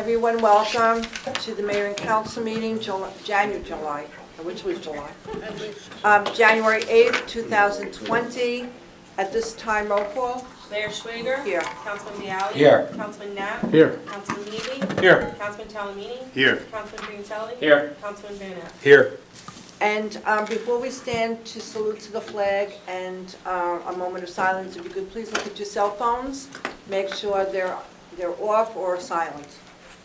Everyone, welcome to the mayor and council meeting, January 8th, 2020. At this time, roll call. Mayor Schwager. Here. Councilman Bialy. Here. Councilman Knapp. Here. Councilman Levy. Here. Councilman Talamini. Here. Councilman Piantelli. Here. Councilman Van Ness. Here. And before we stand to salute to the flag and a moment of silence, if you could please look at your cell phones, make sure they're off or silent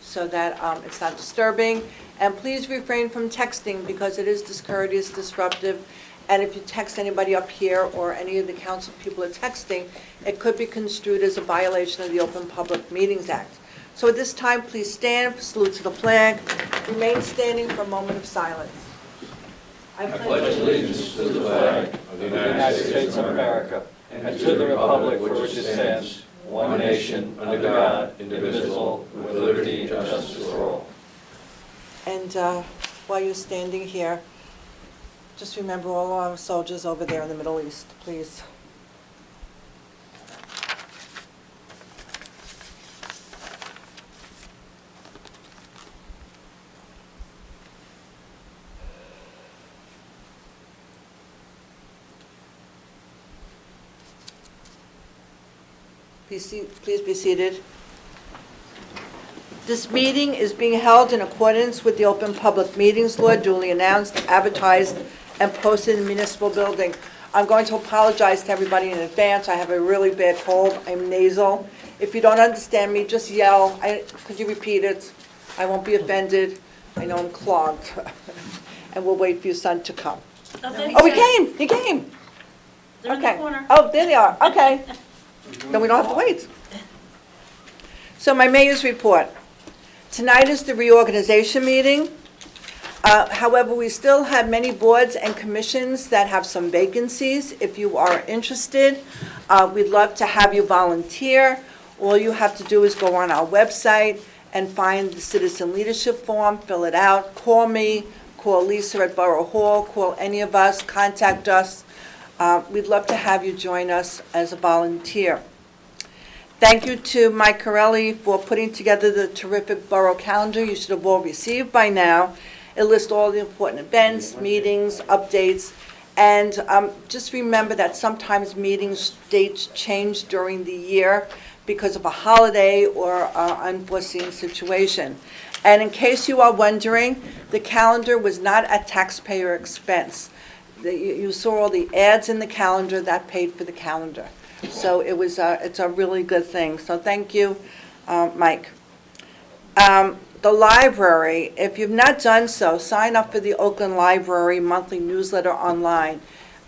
so that it's not disturbing. And please refrain from texting because it is discourteous, disruptive. And if you text anybody up here or any of the council people are texting, it could be construed as a violation of the Open Public Meetings Act. So at this time, please stand, salute to the flag, remain standing for a moment of silence. I pledge allegiance to the flag of the United States of America and to the republic for which it stands, one nation, under God, indivisible, with liberty and justice for all. And while you're standing here, just remember all our soldiers over there in the Middle East, please. Please be seated. This meeting is being held in accordance with the Open Public Meetings Law, duly announced, advertised, and posted in the municipal building. I'm going to apologize to everybody in advance. I have a really bad cold. I'm nasal. If you don't understand me, just yell. Could you repeat it? I won't be offended. I know I'm clogged. And we'll wait for your son to come. Oh, he came. He came. They're in the corner. Oh, there they are. Okay. Then we don't have to wait. So my mayor's report. Tonight is the reorganization meeting. However, we still have many boards and commissions that have some vacancies. If you are interested, we'd love to have you volunteer. All you have to do is go on our website and find the citizen leadership form, fill it out, call me, call Lisa at Borough Hall, call any of us, contact us. We'd love to have you join us as a volunteer. Thank you to Mike Corelli for putting together the terrific borough calendar you should have all received by now. It lists all the important events, meetings, updates, and just remember that sometimes meetings dates change during the year because of a holiday or unforeseen situation. And in case you are wondering, the calendar was not at taxpayer expense. You saw all the ads in the calendar that paid for the calendar. So it's a really good thing. So thank you, Mike. The library, if you've not done so, sign up for the Oakland Library monthly newsletter online.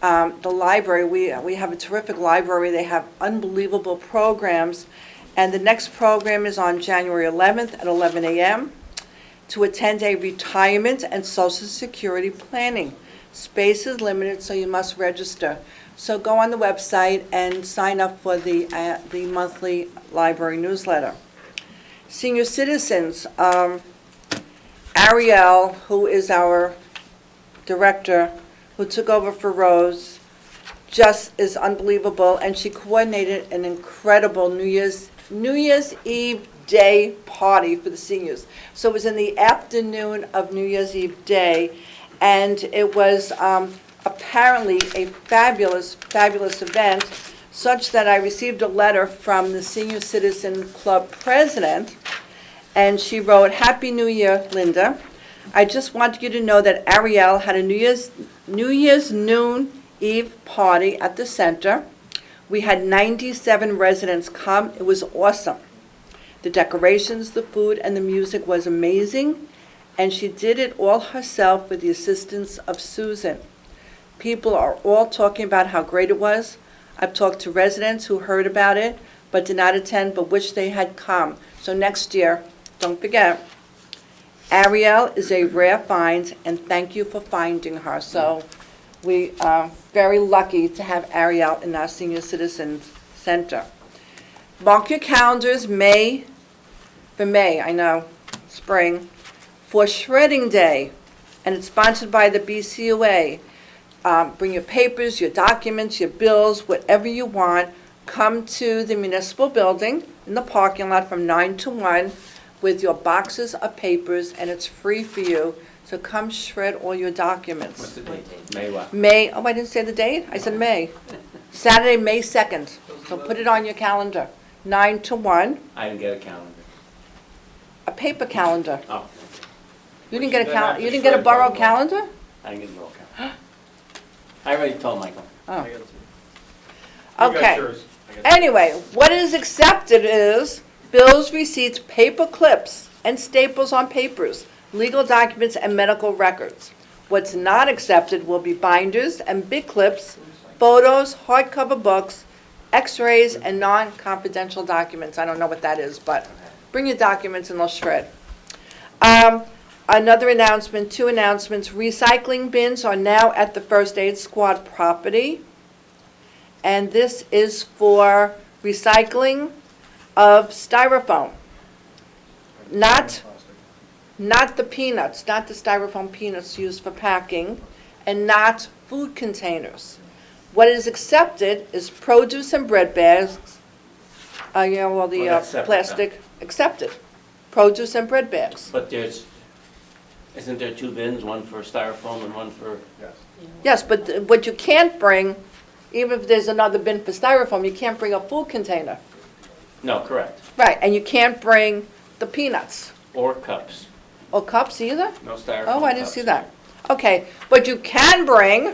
The library, we have a terrific library. They have unbelievable programs. And the next program is on January 11th at 11 a.m. to attend a retirement and Social Security planning. Space is limited, so you must register. So go on the website and sign up for the monthly library newsletter. Senior citizens, Ariel, who is our director, who took over for Rose, just is unbelievable, and she coordinated an incredible New Year's Eve day party for the seniors. So it was in the afternoon of New Year's Eve day, and it was apparently a fabulous, fabulous event, such that I received a letter from the Senior Citizen Club president, and she wrote, "Happy New Year, Linda. I just want you to know that Ariel had a New Year's noon Eve party at the center. We had 97 residents come. It was awesome. The decorations, the food, and the music was amazing, and she did it all herself with the assistance of Susan. People are all talking about how great it was. I've talked to residents who heard about it but did not attend but wish they had come. So next year, don't forget, Ariel is a rare find, and thank you for finding her." So we are very lucky to have Ariel in our Senior Citizens Center. Mark your calendars, spring, for Shredding Day, and it's sponsored by the BCUA. Bring your papers, your documents, your bills, whatever you want. Come to the municipal building in the parking lot from 9 to 1. with your boxes of papers, and it's free for you, so come shred all your What's documents. the date? May what? May, oh, I didn't say the date? I said May. Saturday, May 2nd. So put it on your calendar, 9 to 1, I didn't get a calendar. a paper calendar. Oh, You didn't get a you didn't get a borough calendar? I didn't get a little calendar. I already told Michael. Oh, You got okay. yours. I got Anyway, what is accepted is bills, receipts, paper clips, and staples on papers, legal documents, and medical records. What's not accepted will be binders and big clips, photos, hardcover books, x-rays, and non-confidential documents. I don't know what that is, but bring your documents and they'll shred. Another announcement, 2 announcements. Recycling bins are now at the First Aid Squad property. And this is for recycling of styrofoam. Not the peanuts, not the styrofoam peanuts used for packing, and not food containers. What is accepted is produce and bread bags, all the Well, that's separate, plastic, accepted. Produce and bread bags. But isn't there 2 bins, one for styrofoam and one for? Yes. Yes, but what you can't bring, even if there's another bin for styrofoam, you can't bring a food container. No, correct. Right, and you can't bring the peanuts Or cups. or cups either? No styrofoam Oh, I didn't cups. see that. Okay, but you can bring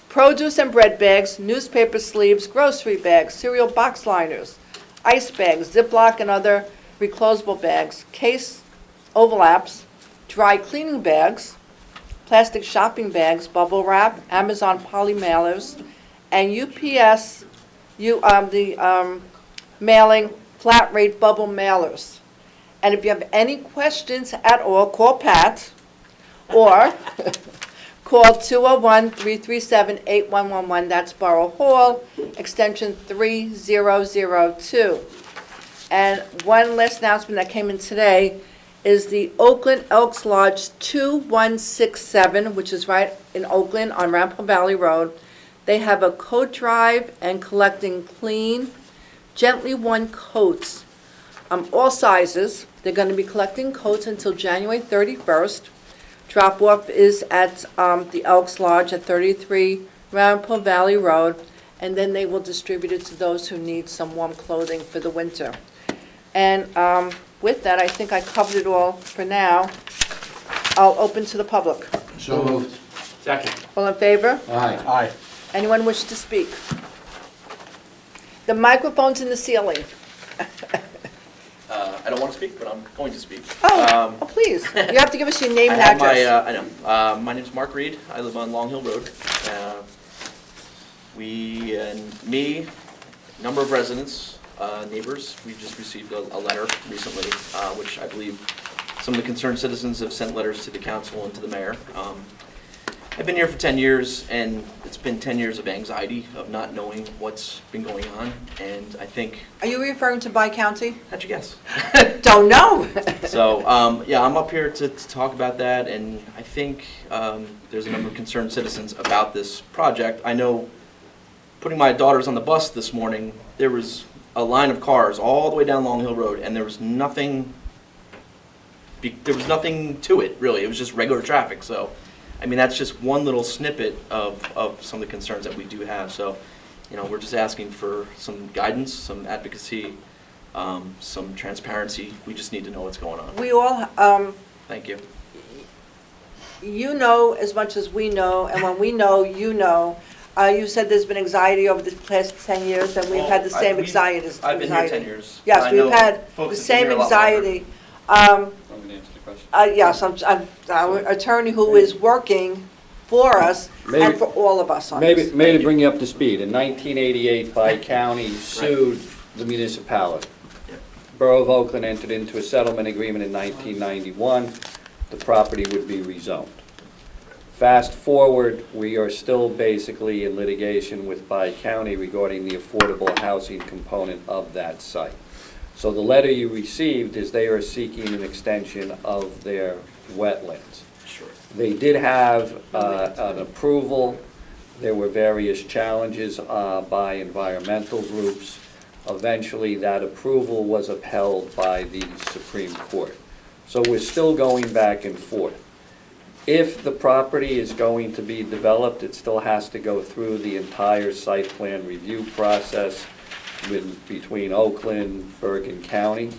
produce and bread bags, newspaper sleeves, grocery bags, cereal box liners, ice bags, Ziploc and other reclosable bags, case overlaps, dry cleaning bags, plastic shopping bags, bubble wrap, Amazon poly mailers, and UPS, mailing flat rate bubble mailers. And if you have any questions at all, call Pat or call 201-337-8111. That's Borough Hall, extension 3002. And one last announcement that came in today is the Oakland Elks Lodge 2167, which is right in Oakland on Rampart Valley Road. They have a coat drive and collecting clean, gently worn coats, all sizes. They're going to be collecting coats until January 31st. Drop-off is at the Elks Lodge at 33 Rampart Valley Road, and then they will distribute it to those who need some warm clothing for the winter. And with that, I think I covered it all for now. I'll open to the public. So moved. Second. All in favor? Aye. Aye. Anyone wish to speak? The microphone's in the ceiling. I don't want to speak, but I'm going to speak. Oh, please. You have to give us your name I and have my, address. I know. My name's Mark Reed. I live on Long Hill Road. We and me, number of residents, neighbors, we just received a letter recently, which I believe some of the concerned citizens have sent letters to the council and to the mayor. I've been here for 10 years, and it's been 10 years of anxiety of not knowing what's been going on, and I think, Are you referring to Bi-County? how'd you guess? Don't know. So, yeah, I'm up here to talk about that, and I think there's a number of concerned citizens about this project. I know, putting my daughters on the bus this morning, there was a line of cars all the way down Long Hill Road, and there was nothing to it, really. It was just regular traffic, so, I mean, that's just one little snippet of some of the concerns that we do have. So, you know, we're just asking for some guidance, some advocacy, some transparency. We just need to know what's going on. We all, Thank you. you know as much as we know, and when we know, you know. You said there's been anxiety over the past 10 years, and we've had the same anxiety. I've been here 10 years. Yes, I know we've had folks the have been same here a lot longer. anxiety. I'm going to answer the question. Yes, I'm our attorney who is working for us and Maybe- for all of us on this. Maybe to bring you up to speed, in 1988, Bi-County sued the municipality. Borough of Oakland entered into a settlement agreement in 1991. The property would be rezoned. Fast forward, we are still basically in litigation with Bi-County regarding the affordable housing component of that site. So the letter you received is they are seeking an extension of their wetlands. Sure. They did have an approval. There were various challenges by environmental groups. Eventually, that approval was upheld by the Supreme Court. So we're still going back and forth. If the property is going to be developed, it still has to go through the entire site plan review process between Oakland, Bergen County.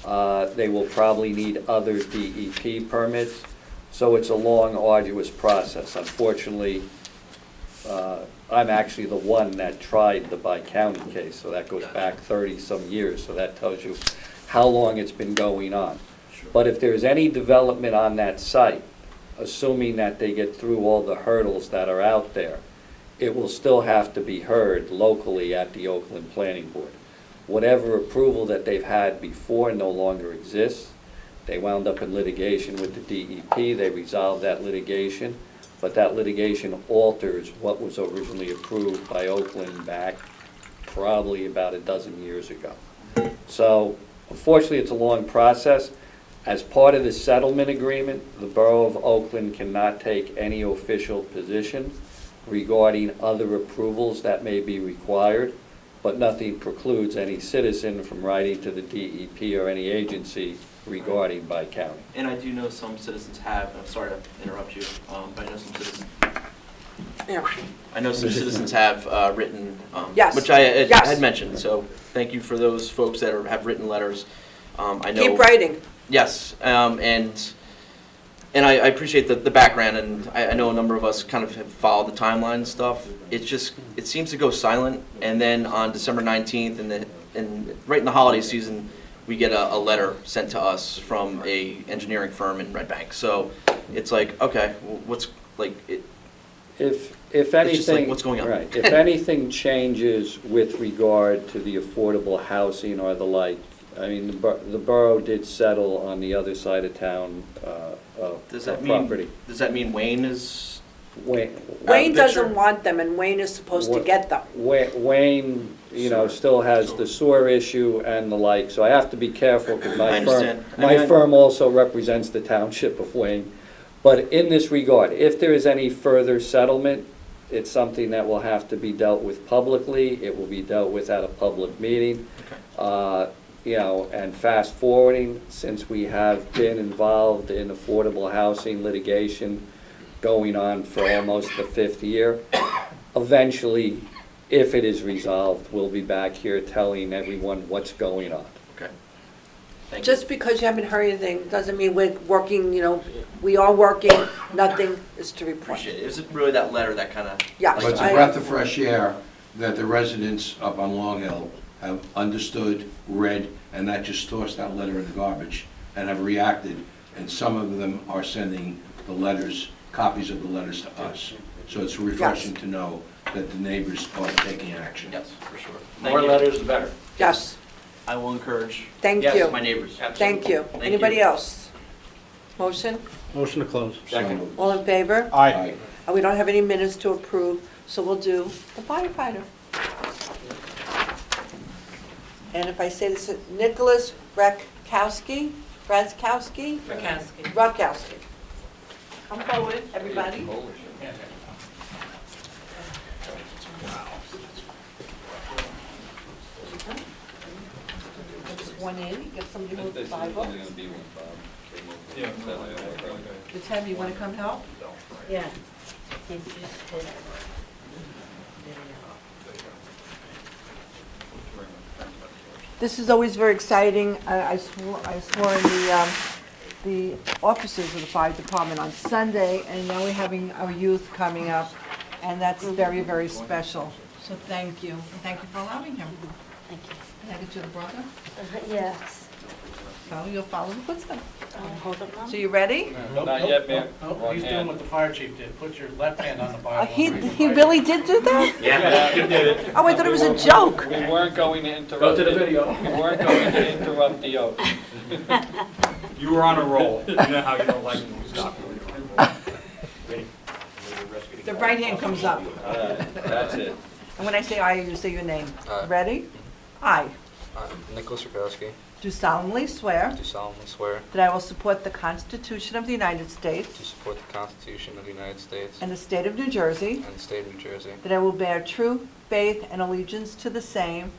They will probably need other DEP permits, so it's a long, arduous process. Unfortunately, I'm actually the one that tried the Bi-County case, so that goes back 30-some years, so that tells you how long it's been going on. But if there's any development on that site, assuming that they get through all the hurdles that are out there, it will still have to be heard locally at the Oakland Planning Board. Whatever approval that they've had before no longer exists. They wound up in litigation with the DEP, they resolved that litigation, but that litigation alters what was originally approved by Oakland back probably about a dozen years ago. So unfortunately, it's a long process. As part of the settlement agreement, the Borough of Oakland cannot take any official position regarding other approvals that may be required, but nothing precludes any citizen from writing to the DEP or any agency regarding Bi-County. And I do know some citizens have, I'm sorry to interrupt you, but I know some citizens, have written, Yes. which I Yes. had mentioned, so thank you for those folks that have written letters. I know. Keep writing. Yes, and I appreciate the background, and I know a number of us kind of have followed the timeline and stuff. It's just, it seems to go silent, and then on December 19th, and right in the holiday season, we get a letter sent to us from a engineering firm in Red Bank. So it's like, okay, what's, like, If It's just like, anything, what's going on? right, if anything changes with regard to the affordable housing or the like, I mean, the borough did settle on the other side of town, does that property. mean, does that mean Wayne is? Wayne, Wayne picture? doesn't want them, and Wayne is supposed to get them. Wayne, you know, still has the sewer issue and the like, so I have to be careful, because I my understand. firm, my firm also represents the township of Wayne. But in this regard, if there is any further settlement, it's something that will have to be dealt with publicly, it will be dealt with at a public meeting. You know, and fast forwarding, since we have been involved in affordable housing litigation going on for almost the 5th year, eventually, if it is resolved, we'll be back here telling everyone what's going on. Okay. Thank you. Just because you haven't heard anything doesn't mean we're working, you know, we are working, nothing is to report. Appreciate it. Is it really that letter that kind of? Yeah. But it's a breath of fresh air that the residents up on Long Hill have understood, read, and not just tossed that letter in the garbage, and have reacted, and some of them are sending the letters, copies of the letters to us. So it's refreshing to know that the neighbors are taking action. Yes, for sure. More Thank you. letters, the better. Yes, I will encourage thank Yes, you. my neighbors. Thank you. Thank Anybody you. else? Motion? Motion to close. Second. So, All in favor? Aye. And we don't have any minutes to approve, so we'll do the firefighter. And if I say this, Nicholas Rakowski? Rakowski. Rakowski. Come forward, everybody. Sworn in, get somebody to move the Bible. Ted, you want to come help? Yeah. This is always very exciting. I swore in the officers of the fire department on Sunday, and now we're having our youth coming up, and that's very, very special. So thank you, and thank you for allowing him. Thank you. Can I get you the brother? Yes. So you'll follow the footsteps. Hold up, Mom. So you ready? Not yet, ma'am. Nope, he's doing what the fire chief did, put your left hand on the Bible. He really did do that? Yeah. You did it. Oh, I thought it was a joke. We weren't going to interrupt. Go to the video. We weren't going to interrupt the oath. You were on a roll. You know how you don't like when we stop you. Ready? The right hand comes up. That's it. And when I say aye, you say your name. Aye. Ready? Aye. Nicholas Rakowski, Do solemnly swear do solemnly swear that I will support the Constitution of the United to States support the Constitution of the United States and the state of New Jersey, and the state of New Jersey, that I will bear true faith and allegiance to the same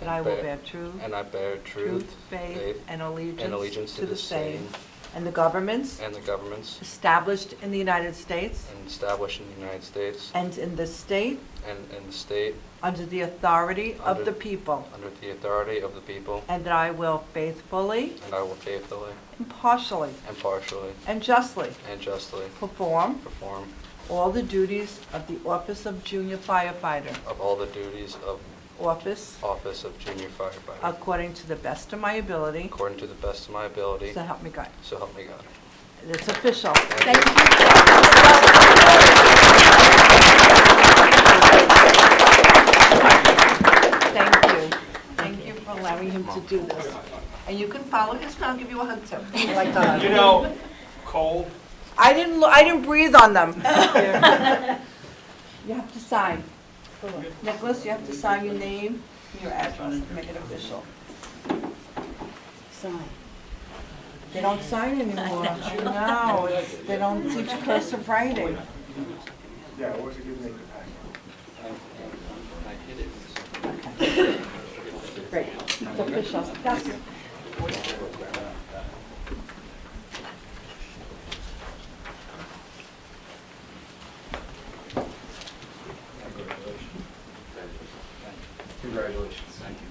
that I will bear true and I bear truth, faith, and allegiance to the same, and the governments and the governments established in the United States and established in the United States and in this state and in the state under the authority of Under- the people, under the authority of the people, and that I will faithfully, and I will faithfully, impartially, impartially, and justly and justly perform perform all the duties of the office of junior firefighter, of all the duties of office office of junior firefighter according to the best of my ability, according to the best of my ability, so help me God. so help me God. It's official. Thank Thank you. Thank you. Thank you for allowing him to do this. And you can follow his, I'll give you a hug too. I like the hug. You know, Cole, I didn't breathe on them. You have to sign. Nicholas, you have to sign your name and your address to make it official. Sign. They don't sign anymore. No, they don't teach cursive writing. yeah, what's it give me? Great, it's official. Yes.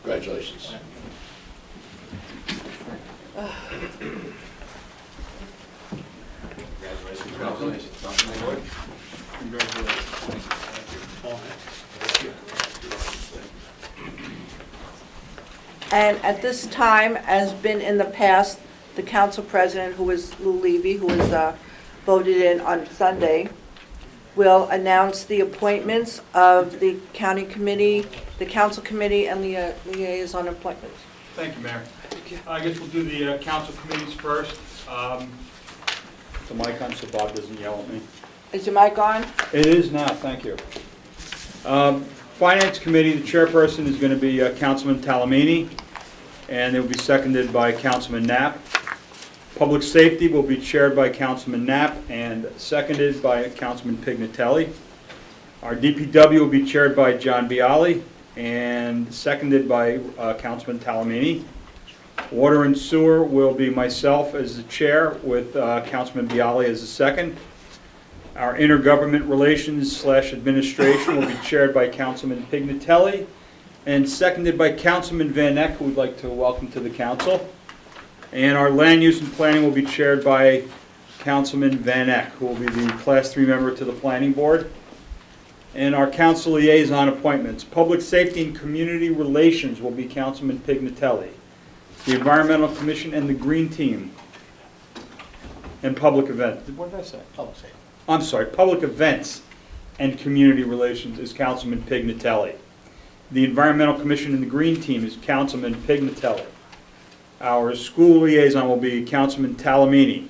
Congratulations. And at this time, as been in the past, the council president, who is Lou Levy, who was voted in on Sunday, will announce the appointments of the county committee, the council committee, and the liaison appointments. Thank you, Mayor. I guess we'll do the council committees first. The mic on so Bob doesn't yell at me. Is your mic on? It is now, thank you. Finance Committee, the chairperson is going to be Councilman Talamini, and it will be seconded by Councilman Knapp. Public Safety will be chaired by Councilman Knapp and seconded by Councilman Pignatelli. Our DPW will be chaired by John Bialy and seconded by Councilman Talamini. Water and Sewer will be myself as the chair with Councilman Bialy as the second. Our Intergovernment Relations / Administration will be chaired by Councilman Pignatelli and seconded by Councilman Van Eck, who we'd like to welcome to the council. And our Land Use and Planning will be chaired by Councilman Van Eck, who will be the Class 3 member to the Planning Board. And our council liaison appointments. Public Safety and Community Relations will be Councilman Pignatelli. The Environmental Commission and the Green Team. And Public Events. What did I say? Public Safety. I'm sorry, Public Events and Community Relations is Councilman Pignatelli. The Environmental Commission and the Green Team is Councilman Pignatelli. Our school liaison will be Councilman Talamini.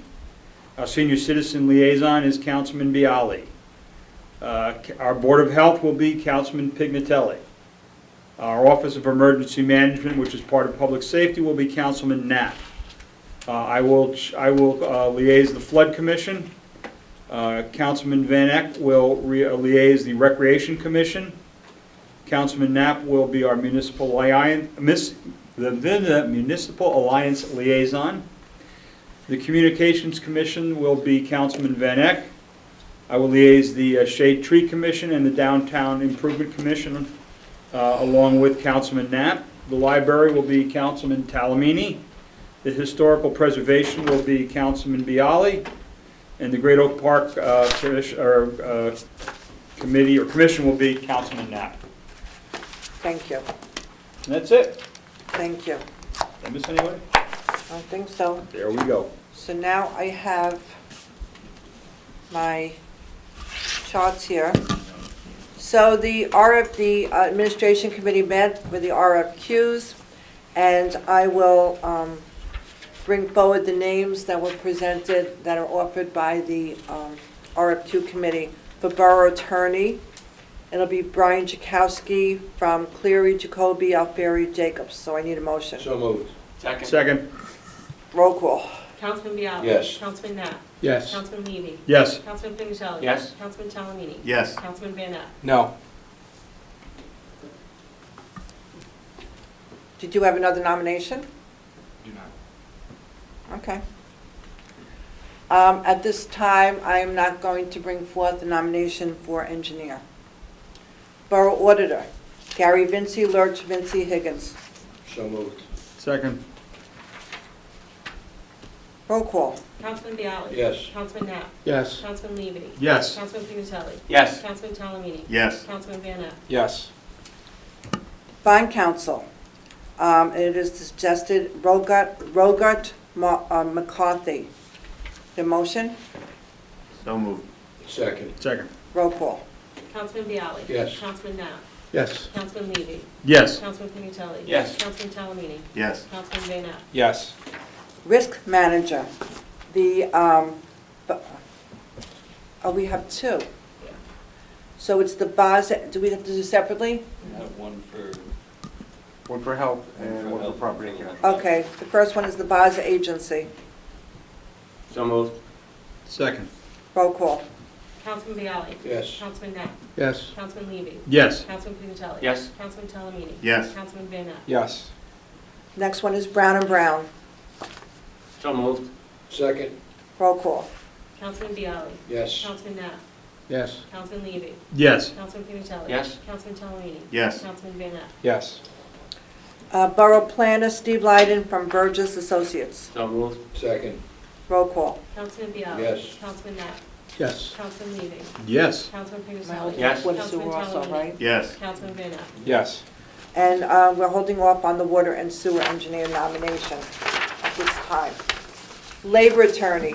Our senior citizen liaison is Councilman Bialy. Our Board of Health will be Councilman Pignatelli. Our Office of Emergency Management, which is part of Public Safety, will be Councilman Knapp. I will liaise the Flood Commission. Councilman Van Eck will liaise the Recreation Commission. Councilman Knapp will be our Municipal Alliance liaison. The Communications Commission will be Councilman Van Eck. I will liaise the Shade Tree Commission and the Downtown Improvement Commission along with Councilman Knapp. The Library will be Councilman Talamini. The Historical Preservation will be Councilman Bialy. And the Great Oak Park Committee or Commission will be Councilman Knapp. Thank you. And that's it. Thank you. Did I miss anybody? I don't think so. There we go. So now I have my charts here. So the Administration Committee met with the RFQs, and I will bring forward the names that were presented, that are offered by the RFQ Committee for Borough Attorney. It'll be Brian Jakowski from Cleary, Jacoby, Alfieri, Jacobs. So I need a motion. So moved. Second. Roll call. Councilman Bialy. Yes. Councilman Knapp. Yes. Councilman Levy. Yes. Councilman Pignatelli. Yes. Councilman Talamini. Yes. Councilman Van Eck. No. Did you have another nomination? Do not. Okay. At this time, I am not going to bring forth the nomination for engineer. Borough Auditor, Gary Vinci, Lurch, Vinci, Higgins. So moved. Second. Roll call. Councilman Bialy. Yes. Councilman Knapp. Yes. Councilman Levy. Yes. Councilman Pinutelli. Yes. Councilman Talamini. Yes. Councilman Van Ness. Yes. Bond Council, it is suggested Rogart McCarthy. The motion? So moved. Second. Second. Roll call. Councilman Bialy. Yes. Councilman Knapp. Yes. Councilman Levy. Yes. Councilman Pinutelli. Yes. Councilman Talamini. Yes. Councilman Van Ness. Yes. Risk Manager, the, we have two. So it's the BAS, do we have to do separately? We have one for. One for health and one for property account. Okay, the first one is the BAS agency. So moved. Second. Roll call. Councilman Bialy. Yes. Councilman Knapp. Yes. Councilman Levy. Yes. Councilman Pinutelli. Yes. Councilman Talamini. Yes. Councilman Van Ness. Yes. Next one is Brown and Brown. So moved. Second. Roll call. Councilman Bialy. Yes. Councilman Knapp. Yes. Councilman Levy. Yes. Councilman Pinutelli. Yes. Councilman Talamini. Yes. Councilman Van Ness. Yes. Borough Planner Steve Lyden from Burgess Associates. So moved. Second. Roll call. Councilman Bialy. Yes. Councilman Knapp. Yes. Councilman Levy. Yes. Councilman Pinutelli. Yes. Water Councilman sewer also, Talamini. right? Yes. Councilman Van Ness. Yes. And we're holding off on the water and sewer engineer nomination at this time. Labor attorney.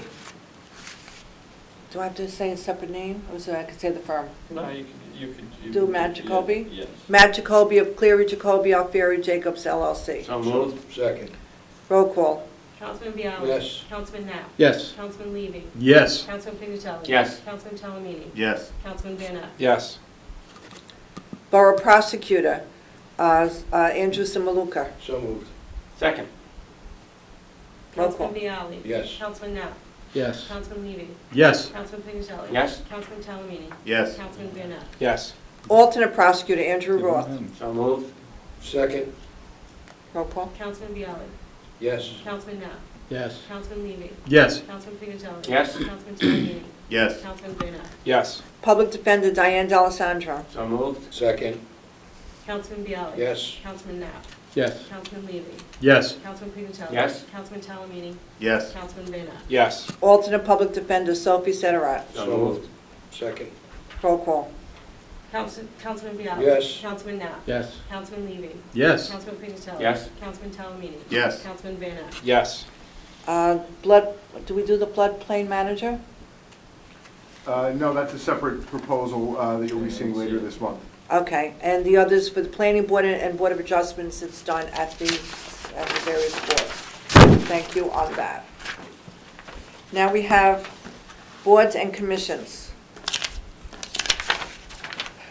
Do I have to say a separate name, or so I can say the firm? No, you could. Do Matt Jacoby? Yes. Matt Jacoby of Cleary Jacoby, Alfieri Jacobs LLC. So moved. Second. Roll call. Councilman Bialy. Yes. Councilman Knapp. Yes. Councilman Levy. Yes. Councilman Pinutelli. Yes. Councilman Talamini. Yes. Councilman Van Ness. Yes. Borough prosecutor, Andrew Simaluka. So moved. Second. Roll call. Councilman Bialy. Yes. Councilman Knapp. Yes. Councilman Levy. Yes. Councilman Pinutelli. Yes. Councilman Talamini. Yes. Councilman Van Ness. Yes. Alternate prosecutor, Andrew Roth. So moved. Second. Roll call. Councilman Bialy. Yes. Councilman Knapp. Yes. Councilman Levy. Yes. Councilman Pinutelli. Yes. Councilman Talamini. Yes. Councilman Van Ness. Yes. Public defender, Diane D'Alessandro. So moved. Second. Councilman Bialy. Yes. Councilman Knapp. Yes. Councilman Levy. Yes. Councilman Pinutelli. Yes. Councilman Talamini. Yes. Councilman Van Ness. Yes. Alternate public defender, Sophie Sederat. So moved. Second. Roll call. Councilman Bialy. Yes. Councilman Knapp. Yes. Councilman Levy. Yes. Councilman Pinutelli. Yes. Councilman Talamini. Yes. Councilman Van Ness. Yes. Do we do the floodplain manager? No, that's a separate proposal that you'll be seeing later this month. Okay, and the others for the planning board and board of adjustments, it's done at the various boards. Thank you on that. Now we have boards and commissions.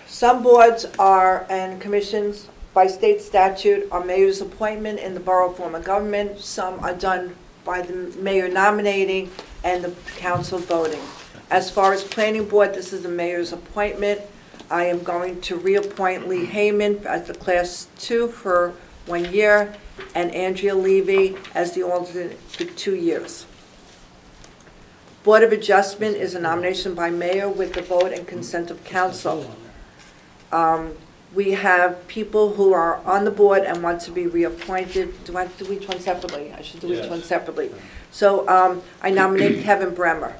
Some boards are, and commissions by state statute are mayor's appointment in the borough form of government. Some are done by the mayor nominating and the council voting. As far as planning board, this is the mayor's appointment. I am going to reappoint Lee Hayman as the class 2 for 1 year and Andrea Levy as the alternate for 2 years. Board of Adjustment is a nomination by mayor with the vote and consent of council. We have people who are on the board and want to be reappointed. Do I have to do each one separately? I should do each one separately. So I nominate Kevin Bremer.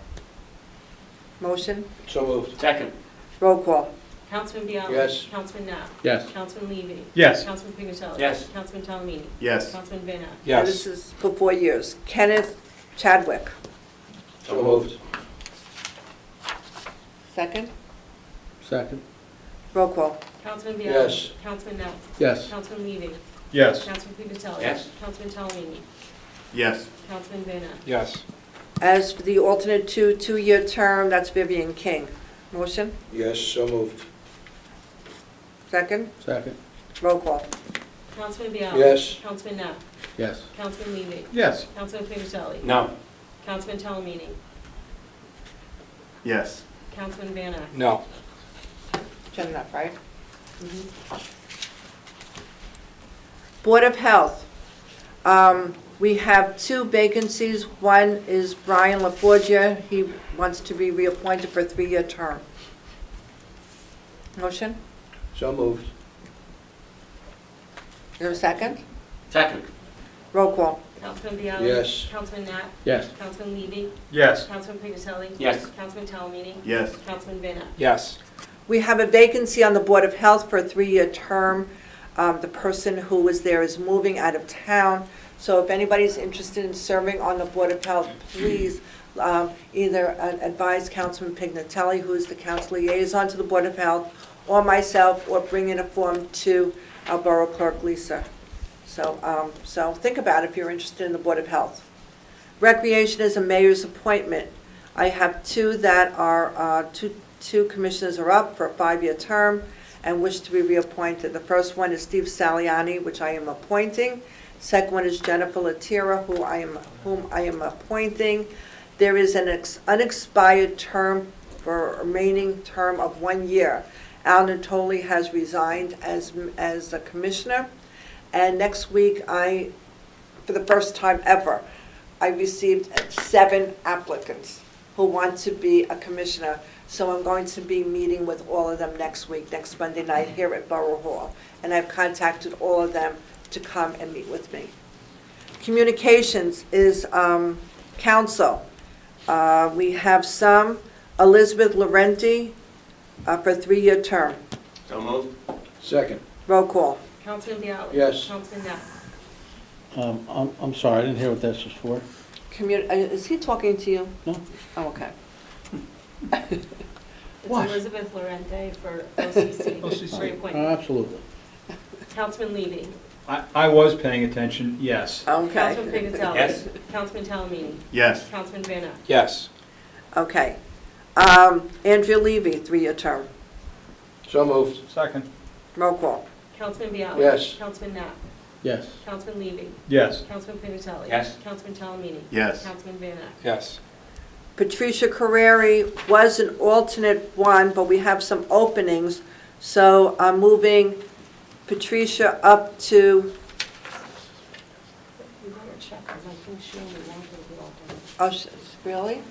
Motion? So moved. Second. Roll call. Councilman Bialy. Yes. Councilman Knapp. Yes. Councilman Levy. Yes. Councilman Pinutelli. Yes. Councilman Talamini. Yes. Councilman Van Ness. And this Yes. is for 4 years. Kenneth Chadwick. So moved. Second? Second. Roll call. Councilman Bialy. Yes. Councilman Knapp. Yes. Councilman Levy. Yes. Councilman Pinutelli. Yes. Councilman Talamini. Yes. Councilman Van Ness. Yes. As for the alternate 2-year term, that's Vivian King. Motion? Yes, so moved. Second? Second. Roll call. Councilman Bialy. Yes. Councilman Knapp. Yes. Councilman Levy. Yes. Councilman Pinutelli. No. Councilman Talamini. Yes. Councilman Van Ness. No. Good enough, right? Board of Health. We have 2 vacancies. One is Brian LaForgia. He wants to be reappointed for a 3-year term. Motion? So moved. Is there a second? Second. Roll call. Councilman Bianchi? Yes. Councilman Knapp? Yes. Councilman Levy? Yes. Councilman Pincatelli? Yes. Councilman Talamini? Yes. Councilman Van Ness? Yes. We have a vacancy on the Board of Health for a 3-year term. The person who was there is moving out of town. So if anybody's interested in serving on the Board of Health, please either advise Councilman Pignatelli, who is the council liaison to the Board of Health, or myself, or bring in a form to our Borough Clerk, Lisa. So think about it if you're interested in the Board of Health. Recreation is a mayor's appointment. I have 2 that are, two commissioners are up for a 5-year term and wish to be reappointed. The first one is Steve Saliani, which I am appointing. Second one is Jennifer Latira, whom I am appointing. There is an unexpired term for a remaining term of 1 year. Al Natoli has resigned as a commissioner. And next week, for the first time ever, I received 7 applicants who want to be a commissioner. So I'm going to be meeting with all of them next week, next Monday night here at Borough Hall. And I've contacted all of them to come and meet with me. Communications is council. We have some, Elizabeth Laurenti for a 3-year term. So moved. Second. Roll call. Councilman Bianchi? Yes. Councilman Knapp? I'm sorry, I didn't hear what this was for. Is he talking to you? No. Oh, okay. It's What? Elizabeth Lorente for OCC. OCC. Reappointment. Absolutely. Councilman Levy? I was paying attention, yes. Okay. Councilman Pincatelli? Yes. Councilman Talamini? Yes. Councilman Van Ness? Yes. Okay. Andrea Levy, 3-year term. So moved. Second. Roll call. Councilman Bianchi? Yes. Councilman Knapp? Yes. Councilman Levy? Yes. Councilman Pincatelli? Yes. Councilman Talamini? Yes. Councilman Van Ness? Yes. Patricia Carreri was an alternate 1, but we have some openings. So I'm moving Patricia up to, You better check, because I think she only wanted to be alternate. really? You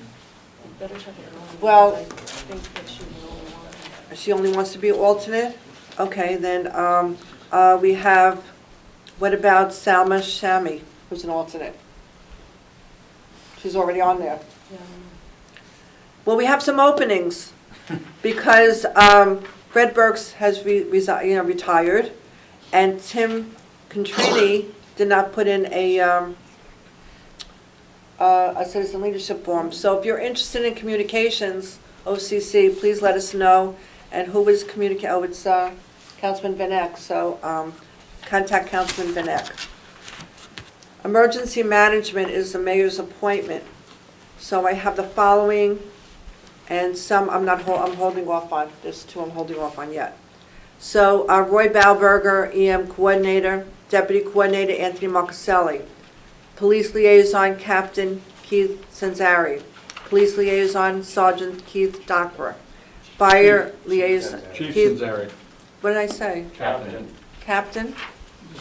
better check it wrong. Well- because I think that she only wanted. She only wants to be alternate? Okay, then we have, what about Salma Shami, who's an alternate? She's already on there. Yeah. Well, we have some openings because Fred Burks has retired, and Tim Contrini did not put in a citizen leadership form. So if you're interested in communications, OCC, please let us know. And who is oh, it's Councilman Van Eck. So contact Councilman Van Eck. Emergency management is the mayor's appointment. So I have the following. And some I'm holding off on. There's 2 I'm holding off on yet. So Roy Balberger, EM Coordinator, Deputy Coordinator Anthony Marcaselli, Police Liaison Captain Keith Sanzari, Police Liaison Sergeant Keith Dockra, Fire Liaison Chief Keith. Sanzari. What did I say? Captain. Captain?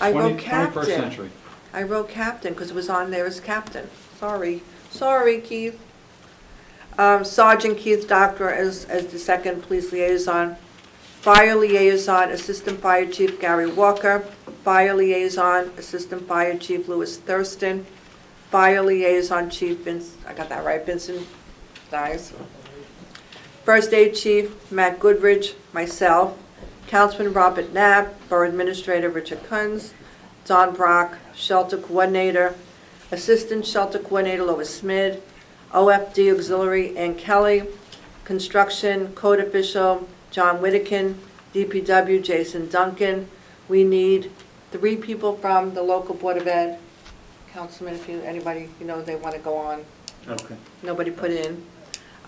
I wrote 21st Captain. century. I wrote Captain because it was on there as Captain. Sorry, Keith. Sergeant Keith Doctor as the second police liaison. Fire liaison, Assistant Fire Chief Gary Walker. Fire liaison, Assistant Fire Chief Louis Thurston. Fire liaison Chief Vince, I got that right, Vincent Dias. First Aid Chief Matt Goodrich, myself. Councilman Robert Knapp, Borough Administrator Richard Kunz. Don Brock, Shelter Coordinator. Assistant Shelter Coordinator Lois Smith. OFD Auxiliary Ann Kelly, Construction Code Official John Whittakin, DPW Jason Duncan. We need 3 people from the local Board of Ed. Councilman, if anybody they want to go on. Okay. Nobody put in.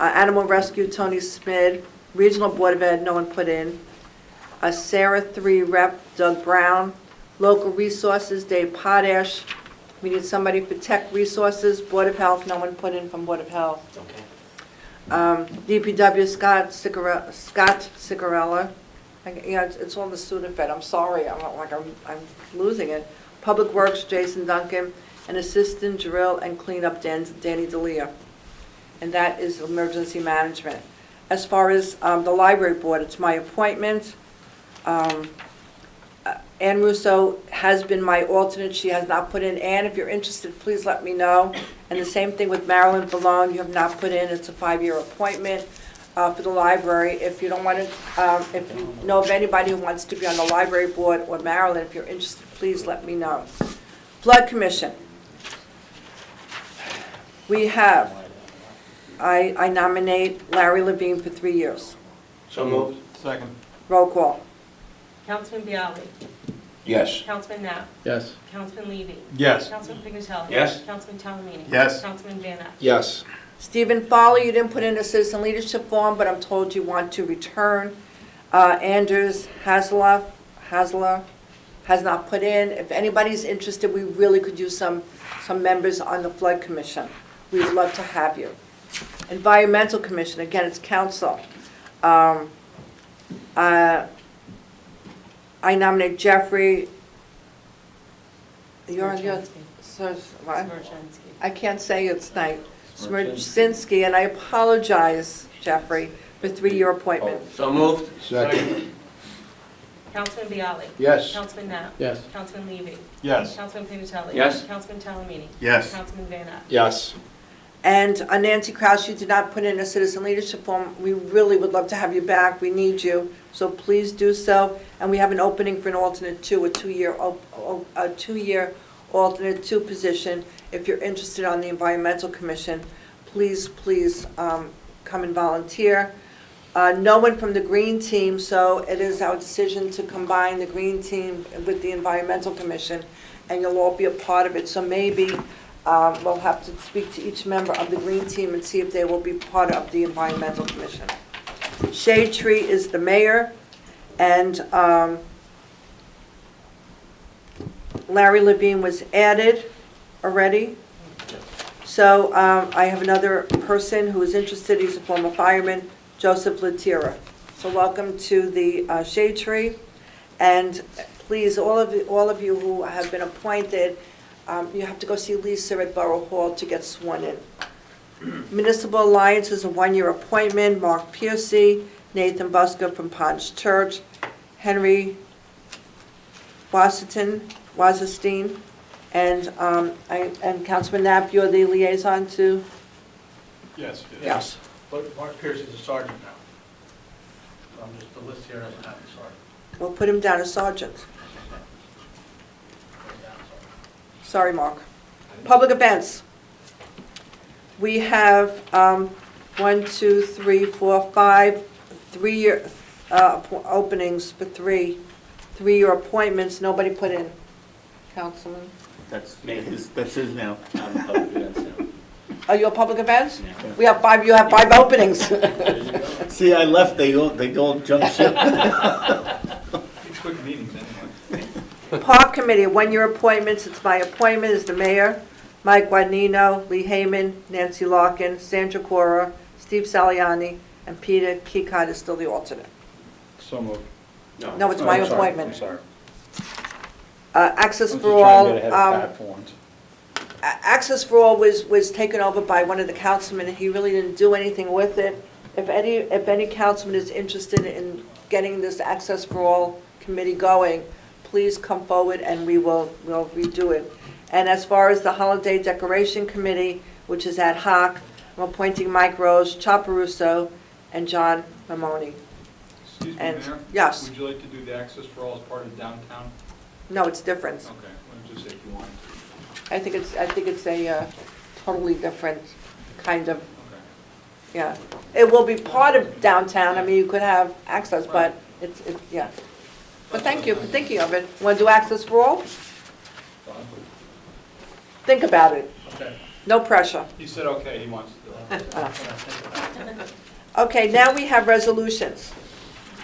Animal Rescue Tony Smith, Regional Board of Ed, no one put in. Sarah 3 Rep Doug Brown, Local Resources Dave Potash. We need somebody for Tech Resources, Board of Health, no one put in from Board of Health. Okay. DPW Scott Cicarella. It's on the Sudafed, I'm sorry, I'm losing it. Public Works, Jason Duncan, and Assistant Drill and Cleanup, Danny Delia. And that is emergency management. As far as the library board, it's my appointment. Ann Russo has been my alternate. She has not put in. Ann, if you're interested, please let me know. And the same thing with Marilyn Ballone. You have not put in. It's a 5-year appointment for the library. If you don't want to, if you know of anybody who wants to be on the library board, or Marilyn, if you're interested, please let me know. Flood Commission. We have, I nominate Larry Levine for 3 years. So moved. Second. Roll call. Councilman Bialy. Yes. Councilman Knapp. Yes. Councilman Levy. Yes. Councilman Pignatelli. Yes. Councilman Talamini. Yes. Councilman Van Ness. Yes. Stephen Foley, you didn't put in a citizen leadership form, but I'm told you want to return. Anders Hasler has not put in. If anybody's interested, we really could use some members on the Flood Commission. We would love to have you. Environmental Commission, again, it's council. I nominate Jeffrey. You're on your, what? Smirchinski. I can't say it's tonight. Smirchinski, and I apologize, Jeffrey, for 3-year appointment. So moved. Second. Councilman Bialy. Yes. Councilman Knapp. Yes. Councilman Levy. Yes. Councilman Pignatelli. Yes. Councilman Talamini. Yes. Councilman Van Ness. Yes. And Nancy Kraus, you did not put in a citizen leadership form. We really would love to have you back. We need you, so please do so. And we have an opening for an alternate 2, a 2-year alternate 2 position. If you're interested on the Environmental Commission, please come and volunteer. No one from the Green Team, so it is our decision to combine the Green Team with the Environmental Commission, and you'll all be a part of it. So maybe we'll have to speak to each member of the Green Team and see if they will be part of the Environmental Commission. Shade Tree is the mayor, and Larry Levine was added already. So I have another person who is interested. He's a former fireman, Joseph Latira. So welcome to the Shade Tree. And please, all of you who have been appointed, you have to go see Lisa at Borough Hall to get sworn in. Municipal Alliance is a 1-year appointment. Mark Piercy, Nathan Buska from Ponds Church, Henry Wasserstein, and Councilman Knapp, you're the liaison to? Yes. Yes. But Mark Pierce is a sergeant now. The list here doesn't have the sergeant. We'll put him down as sergeant. Sorry, Mark. Public events. We have 1, 2, 3, 4, 5, 3-year openings for 3-year appointments. Nobody put in. Councilman? That's his now. I'm public events now. Are you a public events? Yeah. We have 5. You have 5 openings. See, I left, they all jumped ship. Quick meetings anyway. Park Committee, 1-year appointments. It's my appointment as the mayor. Mike Guadagnino, Lee Hayman, Nancy Larkin, Sandra Cora, Steve Saliani, and Peter Keycott is still the alternate. So moved. No, it's my I'm sorry, appointment. I'm sorry. Access I'm for just All. trying to get ahead of Pat for once. Access for All was taken over by one of the councilmen, and he really didn't do anything with it. If any councilman is interested in getting this Access for All committee going, please come forward and we'll redo it. And as far as the Holiday Decoration Committee, which is ad hoc, I'm appointing Mike Rose, Chopper Russo, and John Mamoni. Excuse me, And- Mayor? yes. Would you like to do the Access for All as part of downtown? No, it's different. Okay, let me just say if you want. I think it's a totally different kind of, Okay. yeah. It will be part of downtown. I mean, you could have access, but it's yeah. But thank you for thinking of it. Want to do Access for All? Fine. Think about it. Okay. No pressure. He said okay, he wants to do it. Okay, now we have resolutions.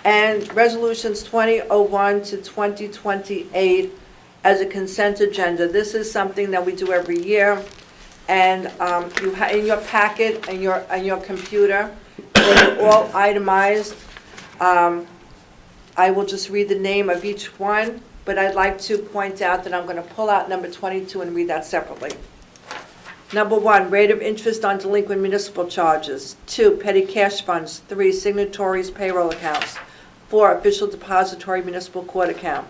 And resolutions 2001 to 2028 as a consent agenda. This is something that we do every year. And you in your packet and your computer, they're all itemized. I will just read the name of each one, but I'd like to point out that I'm going to pull out number 22 and read that separately. Number 1, rate of interest on delinquent municipal charges. 2, petty cash funds. 3, signatories payroll accounts. 4, official depository municipal court account.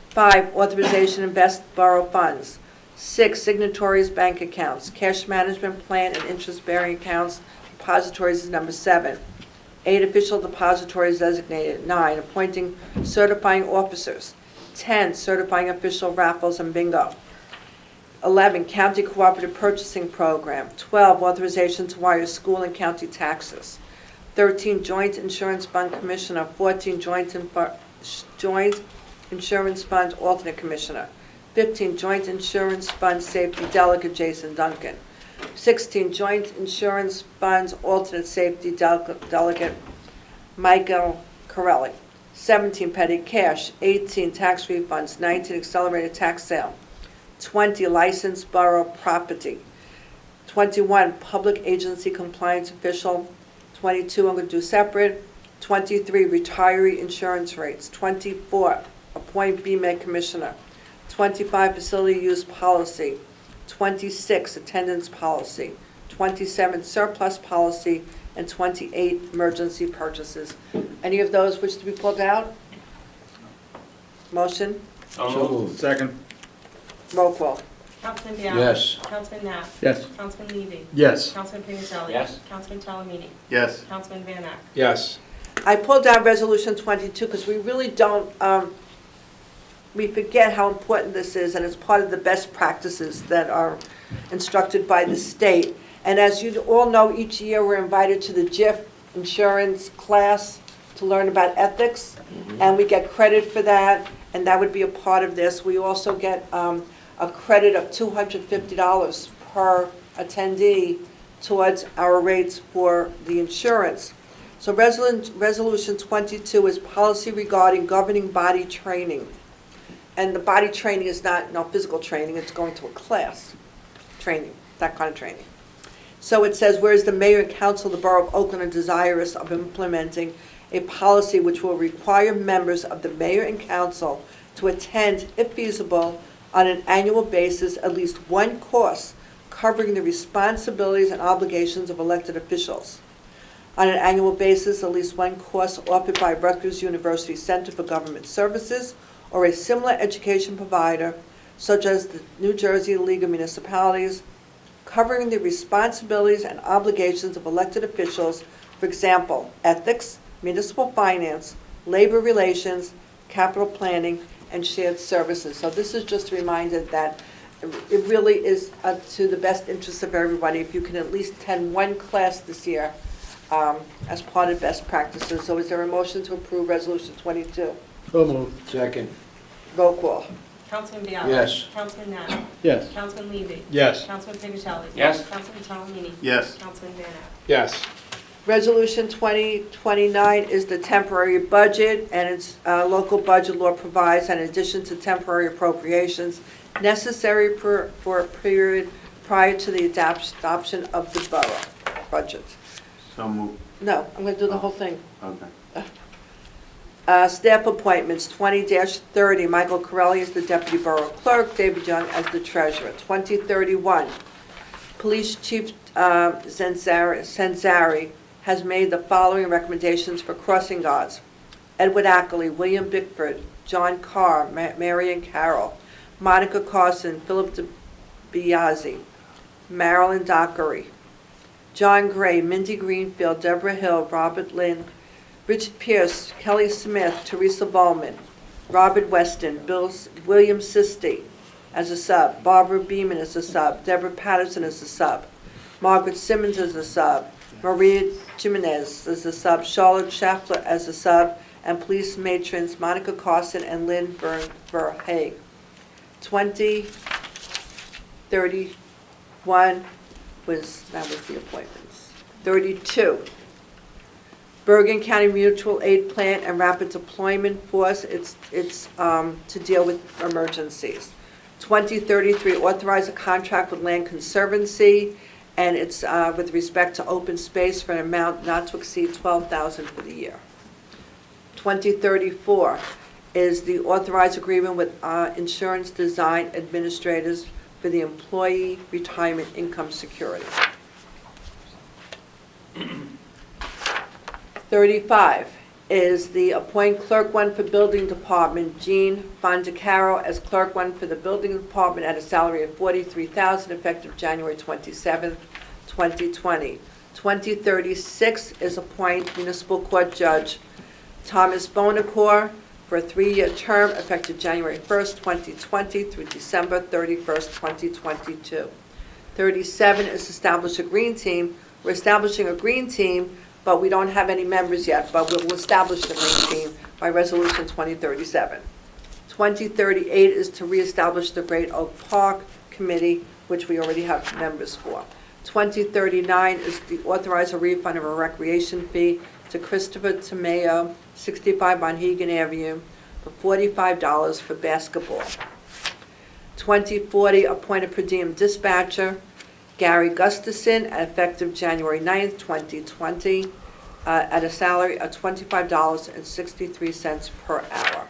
5, authorization invest borough funds. 6, signatories bank accounts. Cash management plan and interest-bearing accounts. Depositories is number 7. 8, official depositories designated. 9, appointing certifying officers. 10, certifying official raffles and bingo. 11, county cooperative purchasing program. 12, authorization to wire school and county taxes. 13, joint insurance fund commissioner. 14, joint insurance fund alternate commissioner. 15, joint insurance fund safety delegate Jason Duncan. 16, joint insurance funds alternate safety delegate Michael Corelli. 17, petty cash. 18, tax refunds. 19, accelerated tax sale. 20, licensed borough property. 21, public agency compliance official. 22, I'm going to do separate. 23, retiree insurance rates. 24, appoint BMED commissioner. 25, facility use policy. 26, attendance policy. 27, surplus policy. And 28, emergency purchases. Any of those wish to be pulled out? Motion? So moved. Second. Roll call. Councilman Bianchi? Yes. Councilman Knapp? Yes. Councilman Levy? Yes. Councilman Pingelli? Yes. Councilman Talamini? Yes. Councilman Van Ack? Yes. I pulled out Resolution 22 because we really don't, we forget how important this is, and it's part of the best practices that are instructed by the state. And as you all know, each year we're invited to the JIF insurance class to learn about ethics, and we get credit for that, and that would be a part of this. We also get a credit of $250 per attendee towards our rates for the insurance. So Resolution 22 is policy regarding governing body training. And the body training is not physical training, it's going to a class training, that kind of training. So it says, whereas the mayor and council of the borough of Oakland are desirous of implementing a policy which will require members of the mayor and council to attend, if feasible, on an annual basis, at least one course covering the responsibilities and obligations of elected officials. On an annual basis, at least one course offered by Rutgers University Center for Government Services or a similar education provider, such as the New Jersey League of Municipalities, covering the responsibilities and obligations of elected officials, for example, ethics, municipal finance, labor relations, capital planning, and shared services. So this is just a reminder that it really is to the best interest of everybody if you can at least attend one class this year as part of best practices. So is there a motion to approve Resolution 22? So moved. Second. Roll call. Councilman Bianchi? Yes. Councilman Knapp? Yes. Councilman Levy? Yes. Councilman Pingelli? Yes. Councilman Talamini? Yes. Councilman Van Ack? Yes. Resolution 2029 is the temporary budget, and its local budget law provides, in addition to temporary appropriations, necessary for a period prior to the adoption of the borough budget. So moved. No, I'm going to do the whole thing. Okay. Staff appointments, 20-30, Michael Corelli is the deputy borough clerk, David Young as the treasurer. 2031, Police Chief Sanzari has made the following recommendations for crossing guards: Edward Ackley, William Bickford, John Carr, Marion Carroll, Monica Carson, Philip DiBiase, Marilyn Dockery, John Gray, Mindy Greenfield, Deborah Hill, Robert Lynn, Richard Pierce, Kelly Smith, Teresa Bowman, Robert Weston, William Sisti as a sub, Barbara Beeman as a sub, Deborah Patterson as a sub, Margaret Simmons as a sub, Maria Jimenez as a sub, Charlotte Schaffler as a sub, and police matrons Monica Carson and Lynn Verhaeg. 2031 was the appointments. 32. Bergen County Mutual Aid Plan and Rapid Deployment Force, it's to deal with emergencies. 2033, authorize a contract with Land Conservancy, and it's with respect to open space for an amount not to exceed $12,000 for the year. 2034, is the authorized agreement with Insurance Design Administrators for the Employee Retirement Income Security. 35 is the appoint Clerk 1 for Building Department, Jean Fondacaro, as Clerk 1 for the Building Department at a salary of $43,000 effective January 27th, 2020. 2036 is appoint Municipal Court Judge Thomas Bonacore for a 3-year term effective January 1st, 2020 through December 31st, 2022. 37 is establish a green team. We're establishing a green team, but we don't have any members yet, but we'll establish the green team by Resolution 2037. 2038 is to reestablish the Great Oak Park Committee, which we already have members for. 2039 is to authorize a refund of a recreation fee to Christopher Tomeo, 65 Monhegan Avenue, for $45 for basketball. 2040, appoint a per diem dispatcher, Gary Gustafson, effective January 9th, 2020, at a salary of $25.63 per hour.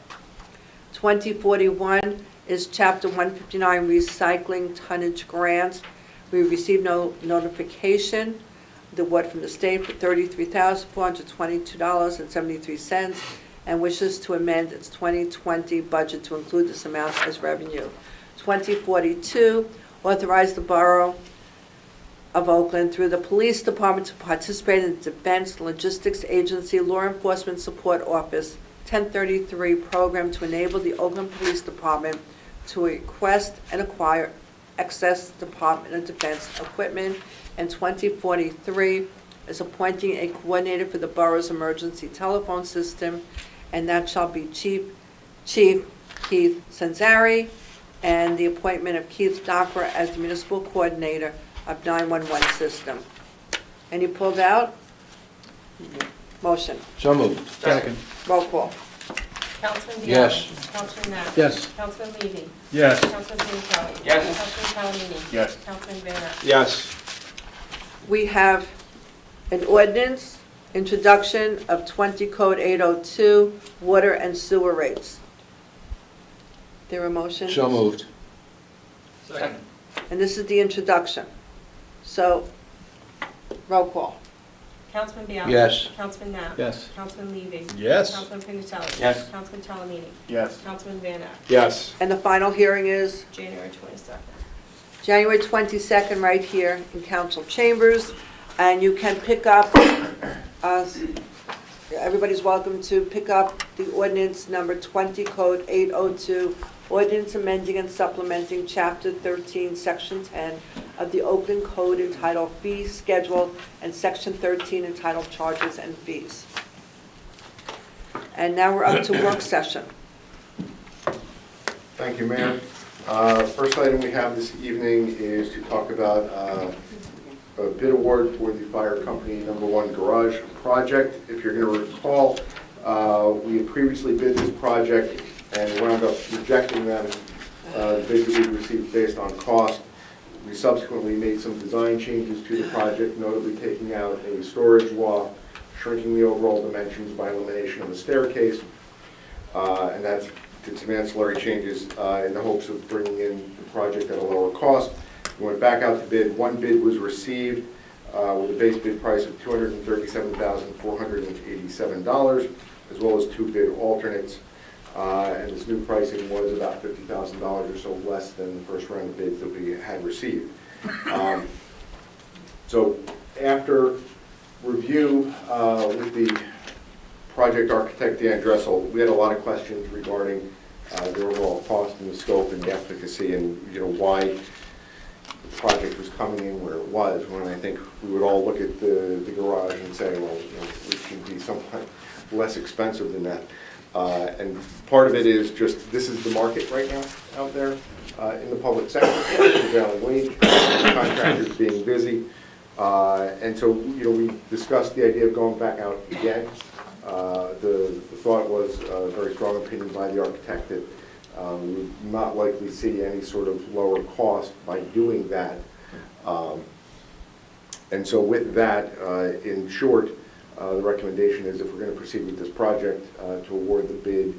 2041 is Chapter 159 Recycling Tonnage Grant. We received no notification. The award from the state for $33,422.73 and wishes to amend its 2020 budget to include this amount as revenue. 2042, authorize the Borough of Oakland through the Police Department to participate in the Defense Logistics Agency Law Enforcement Support Office 1033 program to enable the Oakland Police Department to request and acquire excess Department of Defense equipment. And 2043 is appointing a coordinator for the borough's emergency telephone system, and that shall be Chief Keith Sanzari, and the appointment of Keith Docker as the municipal coordinator of 911 system. Any pulled out? Motion. So moved. Second. Roll call. Councilman Bianchi. Yes. Councilman Nap. Yes. Councilman Levy. Yes. Councilman Pincali. Yes. Councilman Calamini. Yes. Councilman Van Ness. Yes. We have an ordinance, introduction of 20 Code 802, water and sewer rates. There a motion? So moved. Second. And this is the introduction. So, roll call. Councilman Bianchi. Yes. Councilman Nap. Yes. Councilman Levy. Yes. Councilman Pincali. Yes. Councilman Calamini. Yes. Councilman Van Ness. Yes. And the final hearing is January 22nd. January 22nd, right here in council chambers. And you can pick up, everybody's welcome to pick up the ordinance number 20 Code 802, ordinance amending and supplementing Chapter 13, Section 10 of the Oakland Code entitled Fee Schedule and Section 13 entitled Charges and Fees. And now we're up to work session. Thank you, Mayor. First item we have this evening is to talk about a bid award for the Fire Company number 1 garage project. If you're going to recall, we had previously bid this project and wound up rejecting them. The bid we received based on cost. We subsequently made some design changes to the project, notably taking out a storage loft, shrinking the overall dimensions by elimination of the staircase, and that's did some ancillary changes in the hopes of bringing in the project at a lower cost. We went back out to bid. One bid was received with a base bid price of $237,487, as well as 2 bid alternates. And this new pricing was about $50,000 or so less than the first round of bids that we had received. So after review with the project architect, Dan Dressel, we had a lot of questions regarding the overall cost and the scope and the efficacy and why the project was coming in where it was, when I think we would all look at the garage and say, well, it should be somewhat less expensive than that. And part of it is just, this is the market right now out there in the public sector, prevailing wage, contractors being busy. And so, we discussed the idea of going back out again. The thought was a very strong opinion by the architect that we would not likely see any sort of lower cost by doing that. And so with that, in short, the recommendation is if we're going to proceed with this project, to award the bid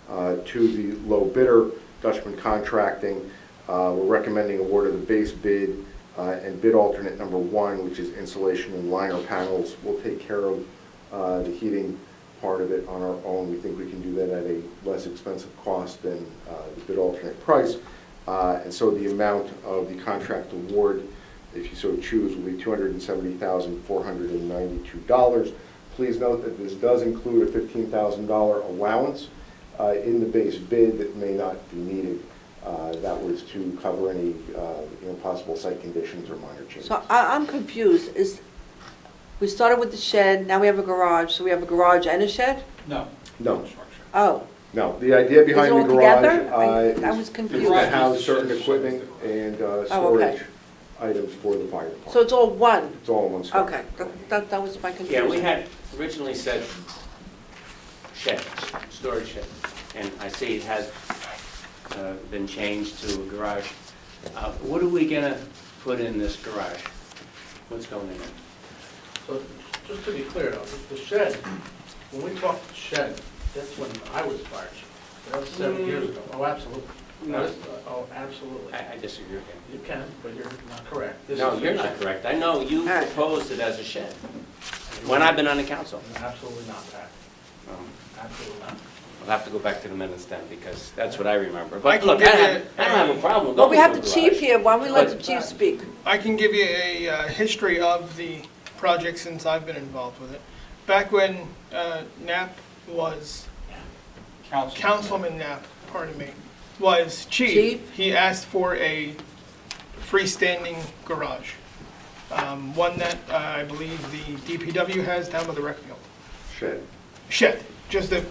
to the low bidder, Dutchman Contracting. We're recommending award of the base bid and bid alternate number 1, which is insulation and liner panels. We'll take care of the heating part of it on our own. We think we can do that at a less expensive cost than the bid alternate price. And so the amount of the contract award, if you so choose, will be $270,492. Please note that this does include a $15,000 allowance in the base bid that may not be needed. That was to cover any possible site conditions or minor changes. So I'm confused. We started with the shed, now we have a garage, so we have a garage and a shed? No. No, Oh, no. The idea behind Is it the all garage together? I was is confused. to house certain equipment and okay. storage items for the fire department. so it's all one? It's all in one spot. Okay, that was my confusion. Yeah, we had originally said shed, storage shed, and I see it has been changed to a garage. What are we gonna put in this garage? What's going in it? So, just to be clear though, the shed, when we talked shed, that's when I was fire chief. That was 7 years ago. Oh, absolutely. No. Oh, absolutely. I disagree with you. You can, but you're not correct. This No, is you're the not shed. correct. I know you All right. proposed it as a shed, when I've been on the council. Absolutely not, Pat. Absolutely not. We'll have to go back to the minutes then, because that's what I remember. I But can look, give I you- don't have a problem Well, going we have to the a chief garage. here, why don't we let the But- chief speak? I can give you a history of the project since I've been involved with it. Back when Knapp was, Councilman Knapp, pardon me, was Chief? chief, he asked for a freestanding garage. One that I believe the DPW has down by the rec field. Shed. Shed,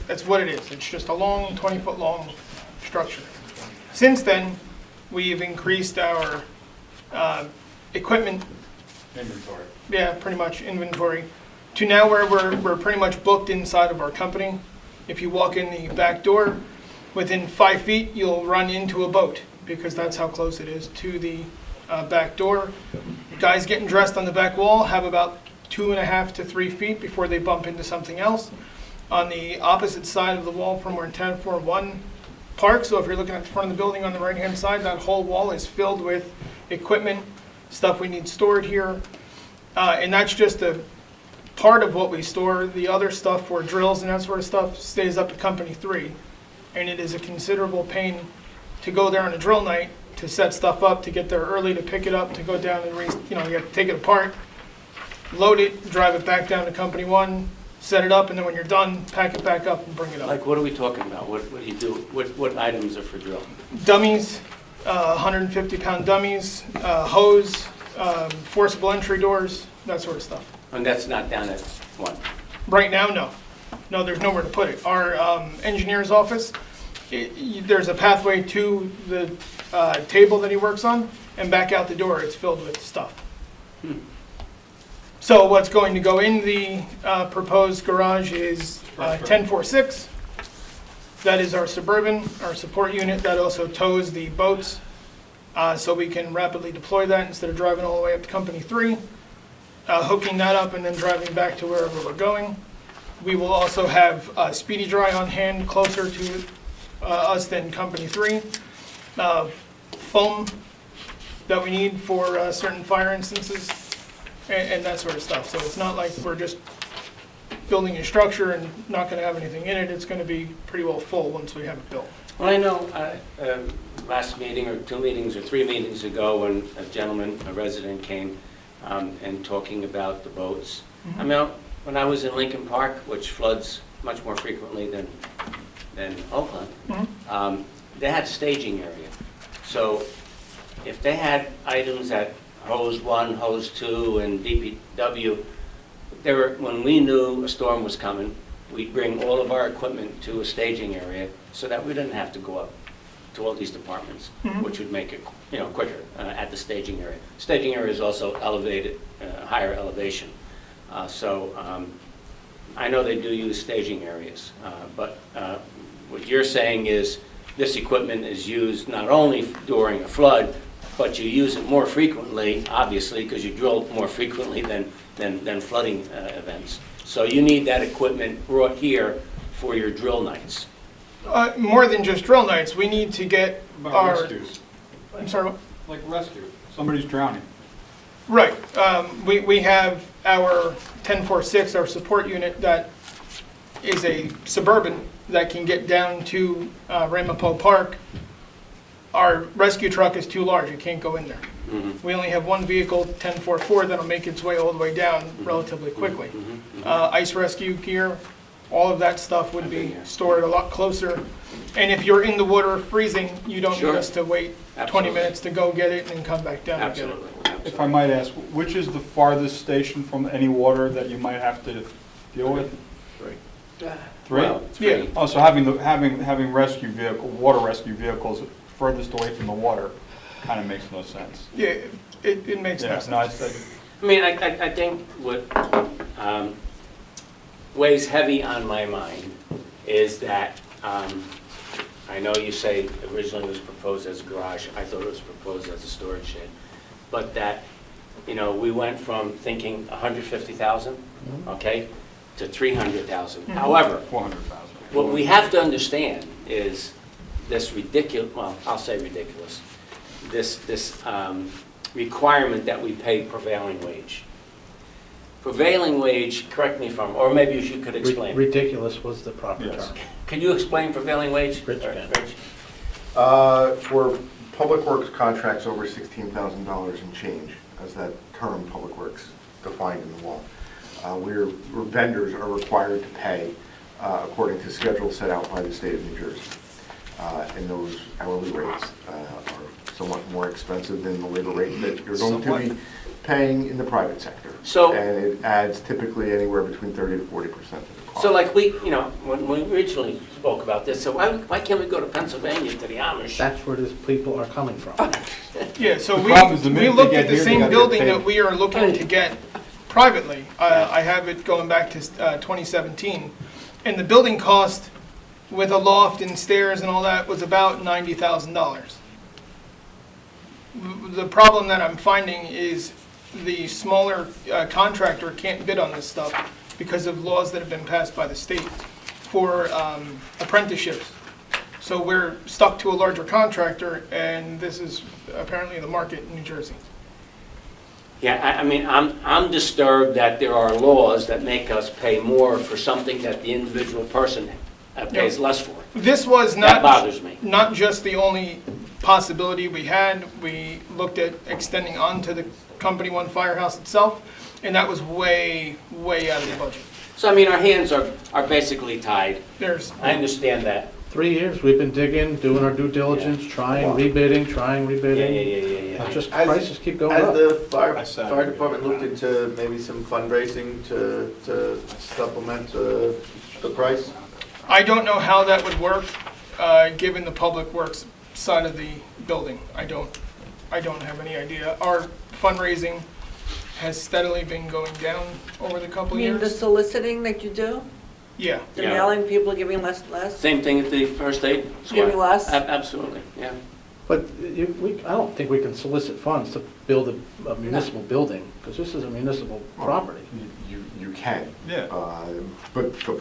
that's what it is. It's just a long, 20-foot long structure. Since then, we've increased our equipment, Inventory. yeah, pretty much inventory, to now where we're pretty much booked inside of our company. If you walk in the back door, within 5 feet, you'll run into a boat, because that's how close it is to the back door. Guys getting dressed on the back wall have about 2.5 to 3 feet before they bump into something else. On the opposite side of the wall from where 1041 parks, so if you're looking at the front of the building on the right-hand side, that whole wall is filled with equipment, stuff we need stored here. And that's just a part of what we store. The other stuff for drills and that sort of stuff stays up at Company 3. And it is a considerable pain to go there on a drill night, to set stuff up, to get there early, to pick it up, to go down and, you have to take it apart, load it, drive it back down to Company 1, set it up, and then when you're done, pack it back up and bring it up. Like, what are we talking about? What do you do? What items are for drill? Dummies, 150-pound dummies, hose, forcible entry doors, that sort of stuff. And that's not down at one. Right now, no. No, there's nowhere to put it. Our engineer's office, there's a pathway to the table that he works on, and back out the door, it's filled with stuff. So what's going to go in the proposed garage is 1046. That is our Suburban, our support unit that also tows the boats, so we can rapidly deploy that instead of driving all the way up to Company 3, hooking that up and then driving back to wherever we're going. We will also have Speedy Dry on hand closer to us than Company 3. Foam that we need for certain fire instances and that sort of stuff. So it's not like we're just building a structure and not going to have anything in it. It's going to be pretty well full once we have it built. Well, I know last meeting or 2 meetings or 3 meetings ago when a gentleman, a resident came and talking about the boats. I mean, when I was in Lincoln Park, which floods much more frequently than Oakland, they had staging area. So if they had items at Hose 1, Hose 2, and DPW, when we knew a storm was coming, we'd bring all of our equipment to a staging area so that we didn't have to go up to all these departments, which would make it quicker at the staging area. Staging area is also elevated, higher elevation. So I know they do use staging areas, but what you're saying is this equipment is used not only during a flood, but you use it more frequently, obviously, because you drill more frequently than flooding events. So you need that equipment brought here for your drill nights. More than just drill nights, we need to get About our, rescues, I'm sorry, what? like rescue, somebody's drowning. Right, we have our 1046, our support unit that is a Suburban that can get down to Ramapo Park. Our rescue truck is too large, it can't go in there. We only have one vehicle, 1044, that'll make its way all the way down relatively quickly. Ice rescue gear, all of that stuff would be stored a lot closer. And if you're in the water freezing, you don't need Sure. us to wait 20 Absolutely. minutes to go get it and come back down and get it. Absolutely. If I might ask, which is the farthest station from any water that you might have to deal with? Three? Well, three. Oh, so having rescue vehicle, water rescue vehicles furthest away from the water kind of makes no sense. Yeah, it makes no Yeah, sense. no, I I mean, I think what weighs heavy on my mind is that, I know you say originally it was proposed as a garage, I thought it was proposed as a storage shed, but that, you know, we went from thinking 150,000, okay, to 300,000. However, 400,000. what we have to understand is this ridiculous, well, I'll say ridiculous, this requirement that we pay prevailing wage. Prevailing wage, correct me if I'm, or maybe you could explain. Ridiculous was the proper Yes. term. Can you explain prevailing wage? Rich Or- can. Rich? For public works contracts over $16,000 and change, as that term public works defined in the law, where vendors are required to pay according to schedules set out by the state of New Jersey. And those hourly rates are somewhat more expensive than the labor rate that you're going to be paying in the private sector. So- And it adds typically anywhere between 30 to 40% to the cost. So like we, you know, when we originally spoke about this, so why can't we go to Pennsylvania to the Amish? That's where these people are coming from. Yeah, so The problem is the we minute looked they at get the here, they same gotta get building paid. that we are looking to get privately. I have it going back to 2017. And the building cost with a loft and stairs and all that was about $90,000. The problem that I'm finding is the smaller contractor can't bid on this stuff because of laws that have been passed by the state for apprenticeships. So we're stuck to a larger contractor, and this is apparently the market in New Jersey. Yeah, I mean, I'm disturbed that there are laws that make us pay more for something that the individual person pays less for. This was That not, bothers me. not just the only possibility we had. We looked at extending onto the Company One Firehouse itself, and that was way, way out of the budget. So I mean, our hands are basically tied. There's, I understand that. 3 years, we've been digging, doing our due diligence, trying, rebidding. Yeah. Just As- prices keep going Has up. the fire I said- department looked into maybe some fundraising to supplement the price? I don't know how that would work, given the public works side of the building. I don't have any idea. Our fundraising has steadily been going down over the couple You mean the years. soliciting that you do? Yeah. The Yeah. mailing, people giving less? Same thing at the first aid squad. Giving less? Absolutely, yeah. But I don't think we can solicit funds to build a municipal building, because this is a municipal property. You can. Yeah. But the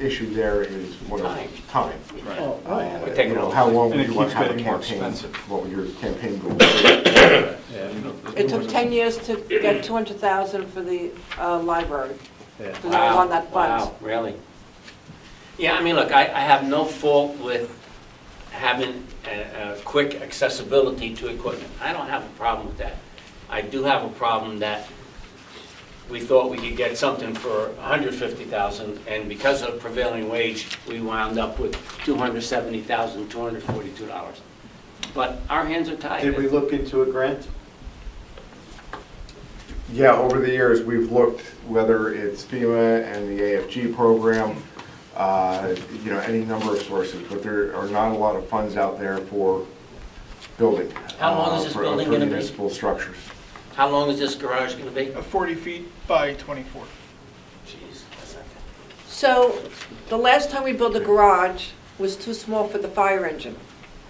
issue there is one of time. Oh, right. We're taking You know, over. how long And do it you want keeps to have a getting more campaign? expensive. What would your campaign goal be? Yeah. It took 10 years to get 200,000 for the library, Yeah. because it was on that fund. Wow, really? Yeah, I mean, look, I have no fault with having a quick accessibility to equipment. I don't have a problem with that. I do have a problem that we thought we could get something for 150,000, and because of prevailing wage, we wound up with $270,242. But our hands are tied. Did we look into a grant? Yeah, over the years, we've looked, whether it's FEMA and the AFG program, you know, any number of sources, but there are not a lot of funds out there for building. How long is this building gonna be? For municipal structures. How long is this garage going to be? 40 feet by 24. Jeez, that's not bad. So the last time we built a garage was too small for the fire engine.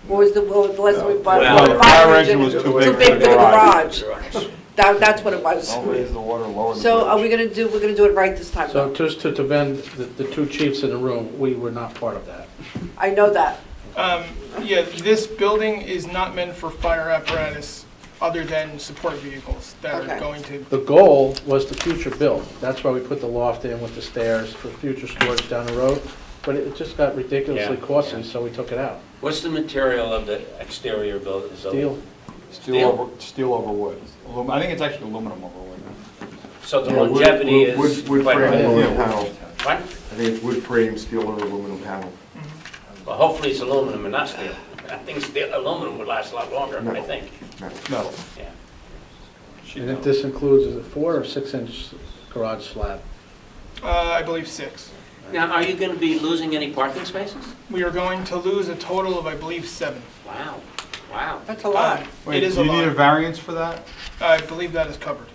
What was the last time we bought Well, a the fire fire engine? engine was too Too big big for the garage. Garage. That's what it was. Don't raise the water, lower the So are we bridge. we're gonna do it right this time? So though? just to defend the two chiefs in the room, we were not part of that. I know that. Yeah, this building is not meant for fire apparatus other than support vehicles that Okay. are going to, The goal was the future build. That's why we put the loft in with the stairs for future storage down the road. But it just got ridiculously Yeah, costly, yeah. so we took it out. What's the material of the exterior building? Steel. Steel over wood. I think it's actually aluminum over wood. So the Yeah, wood- longevity wood- is wood quite frame, good. aluminum panel. What? I think it's wood frame, steel or aluminum panel. Well, hopefully it's aluminum and not steel. I think steel, aluminum would last a lot longer, I think. Metal. Yeah. And if this includes, is it 4 or 6 inch garage slab? I believe 6. Now, are you gonna be losing any parking spaces? We are going to lose a total of, I believe, 7. Wow, wow. That's a lot. Wait, It is do a you need a lot. variance for that? I believe that is covered.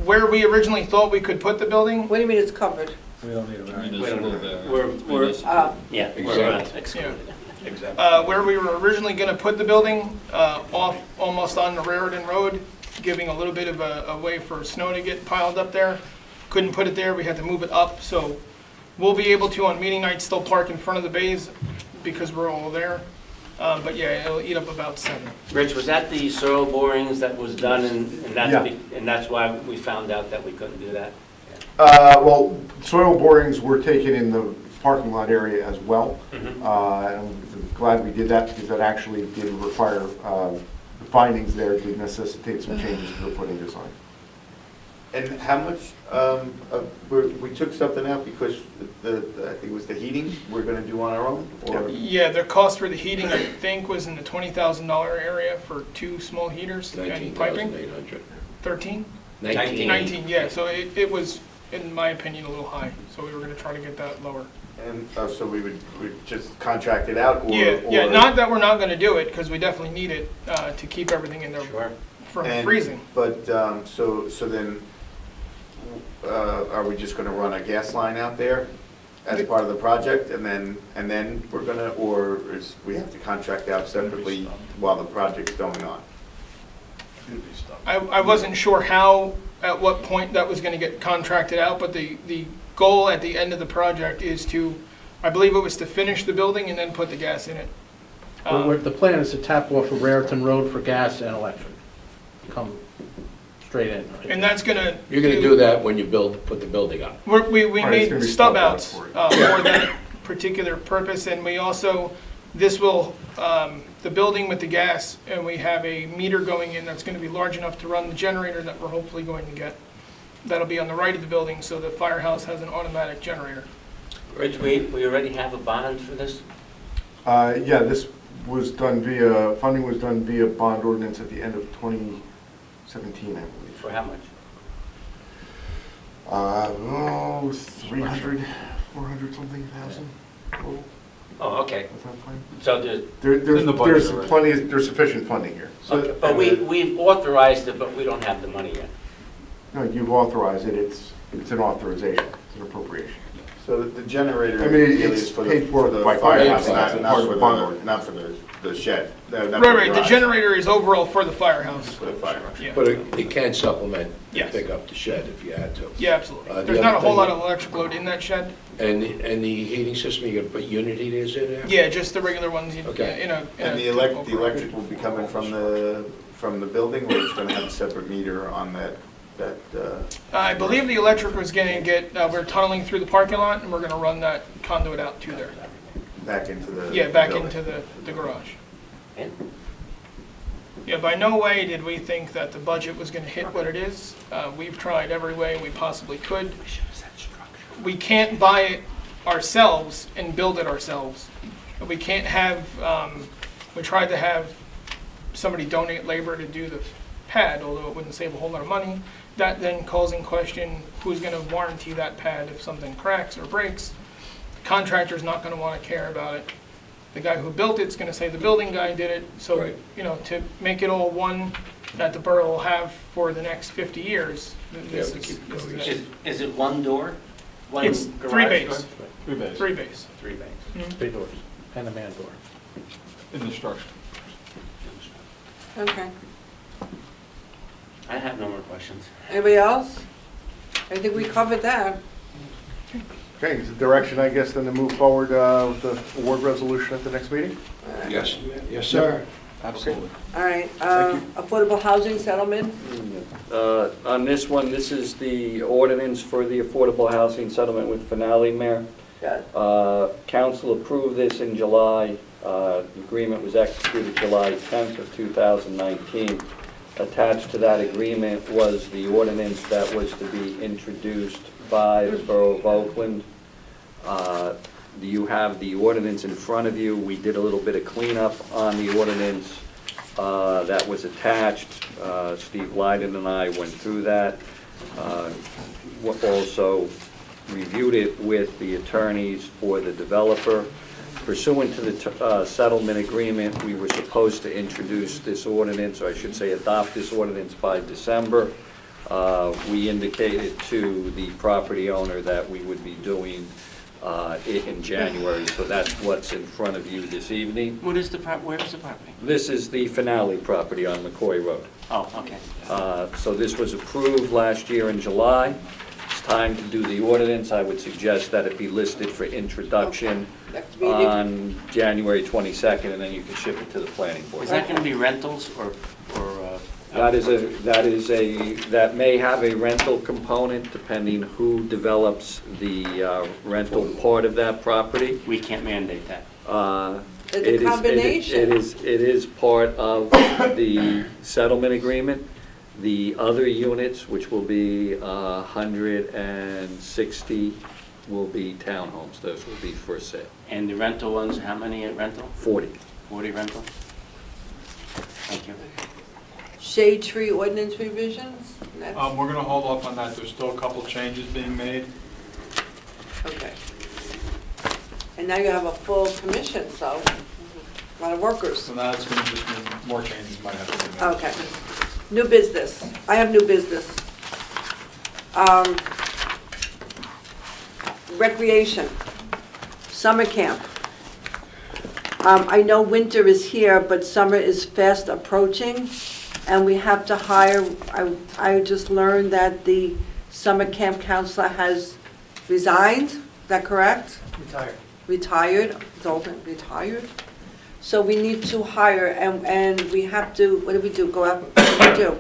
Where we originally thought we could put the building, What do you mean it's covered? We don't need a variance. We don't- We're, yeah, we're excluded. where we were originally going to put the building, off almost on the Raritan Road, giving a little bit of a way for snow to get piled up there. Couldn't put it there, we had to move it up, so we'll be able to on meeting nights still park in front of the bays because we're all there. But yeah, it'll eat up about 7. Rich, was that the soil borings that was done Yeah. and that's why we found out that we couldn't do that? Well, soil borings were taken in the parking lot area as well. Mhm. I'm glad we did that because that actually did require, the findings there did necessitate some changes to the footing design. And how much, we took something out because I think it was the heating we're gonna do on our own? Or Yeah, the cost for the heating, I think, was in the $20,000 area for 2 small heaters and piping. 13? 19, yeah, so it was, in my opinion, a little high, so we were gonna try to get that lower. And, so we would just contract it out? Or Yeah, not that we're not gonna do it, because we definitely need it to keep everything in there Sure. from And- freezing. But, so then, are we just gonna run a gas line out there as part of the project, and then we're gonna, or is, we have to contract out separately while the project's going on? I wasn't sure how, at what point that was gonna get contracted out, but the goal at the end of the project is to, I believe it was to finish the building and then put the gas in it. The plan is to tap off of Raritan Road for gas and electric. Come straight in. right? And that's gonna. You're gonna do that when you put the building up. We Right, it's made gonna be stub stub outs outs for for that particular purpose, and we also, this will, the building with the gas, and we have a meter going in that's gonna be large enough to run the generator that we're hopefully going to get. That'll be on the right of the building, so the firehouse has an automatic generator. Rich, we already have a bond for this? Yeah, this was done via, funding was done via bond ordinance at the end of 2017, I believe. For how much? 300, 400 something thousand total. Oh, okay. Was that fine? So there's, There's in the budget there's already. plenty, there's sufficient funding here. okay, but we've authorized it, but we don't have the money yet. No, you've authorized it, it's an authorization, it's an appropriation. So the generator I mean, really it's is for paid for the by firehouse, firehouse, not part of for the bond the, ordinance. not for the shed. not for Right, the garage, generator is overall for the firehouse. For the firehouse. Yeah, But it can supplement, Yes. pick up the shed if you had to. yeah, absolutely. the There's not a other whole lot thing- of electric load in that shed. And the heating system, you gonna put unit heaters in there? Yeah, just the regular ones, Okay. in a. And the electric will be coming from the building, or it's gonna have a separate meter on that, I believe the electric was gonna get, we're tunneling through the parking lot, and we're gonna run that conduit out to there. back into the. Yeah, back building. into the garage. And Yeah, by no way did we think that the budget was gonna hit what it is. We've tried every way we possibly could. We can't buy it ourselves and build it ourselves. We can't have, we tried to have somebody donate labor to do the pad, although it wouldn't save a whole lot of money. That then calls in question who's gonna warranty that pad if something cracks or breaks. The contractor's not gonna wanna care about it. The guy who built it's gonna say the building guy did it. So, Right. you know, to make it all one that the borough will have for the next 50 years, this Yeah, we is, keep this is going. it. is it one door? One It's garage 3 door? bays, 3 bays 3 bays. 3 bays. 3 doors and a man door. in the structure. Okay. I have no more questions. Anybody else? I think we covered that. Okay, is the direction, I guess, then to move forward with the award resolution at the next meeting? Yes, yes, sir. Absolutely. All right, Thank affordable housing settlement? On this one, this is the ordinance for the affordable housing settlement with finale, Mayor. Yes. Council approved this in July. The agreement was executed July 10th of 2019. Attached to that agreement was the ordinance that was to be introduced by the Borough of Oakland. You have the ordinance in front of you. We did a little bit of cleanup on the ordinance that was attached. Steve Lyden and I went through that. Also reviewed it with the attorneys for the developer. Pursuant to the settlement agreement, we were supposed to introduce this ordinance, or I should say adopt this ordinance by December. We indicated to the property owner that we would be doing it in January, so that's what's in front of you this evening. What is the where is the property? This is the finale property on McCoy Road. Oh, okay. So this was approved last year in July. It's time to do the ordinance. I would suggest that it be listed for introduction Next meeting? on January 22nd, and then you can ship it to the planning board. Is that going to be rentals or That may have a rental component depending who develops the rental part of that property. we can't mandate that? It's a combination. It is part of the settlement agreement. The other units, which will be 160, will be townhomes. Those will be for sale. And the rental ones, how many at rental? 40. 40 rental? Thank you. Shade tree ordinance revisions? Next. We're going to hold off on that. There's still a couple changes being made. Okay. And now you have a full commission, so a lot of workers. So now it's going to just mean more changes might have to be made. Okay. New business. I have new business. Recreation, summer camp. I know winter is here, but summer is fast approaching, and we have to hire, I just learned that the summer camp counselor has resigned, is that correct? Retired, retired. So we need to hire, and we have to, what do we do, go out, what do we do?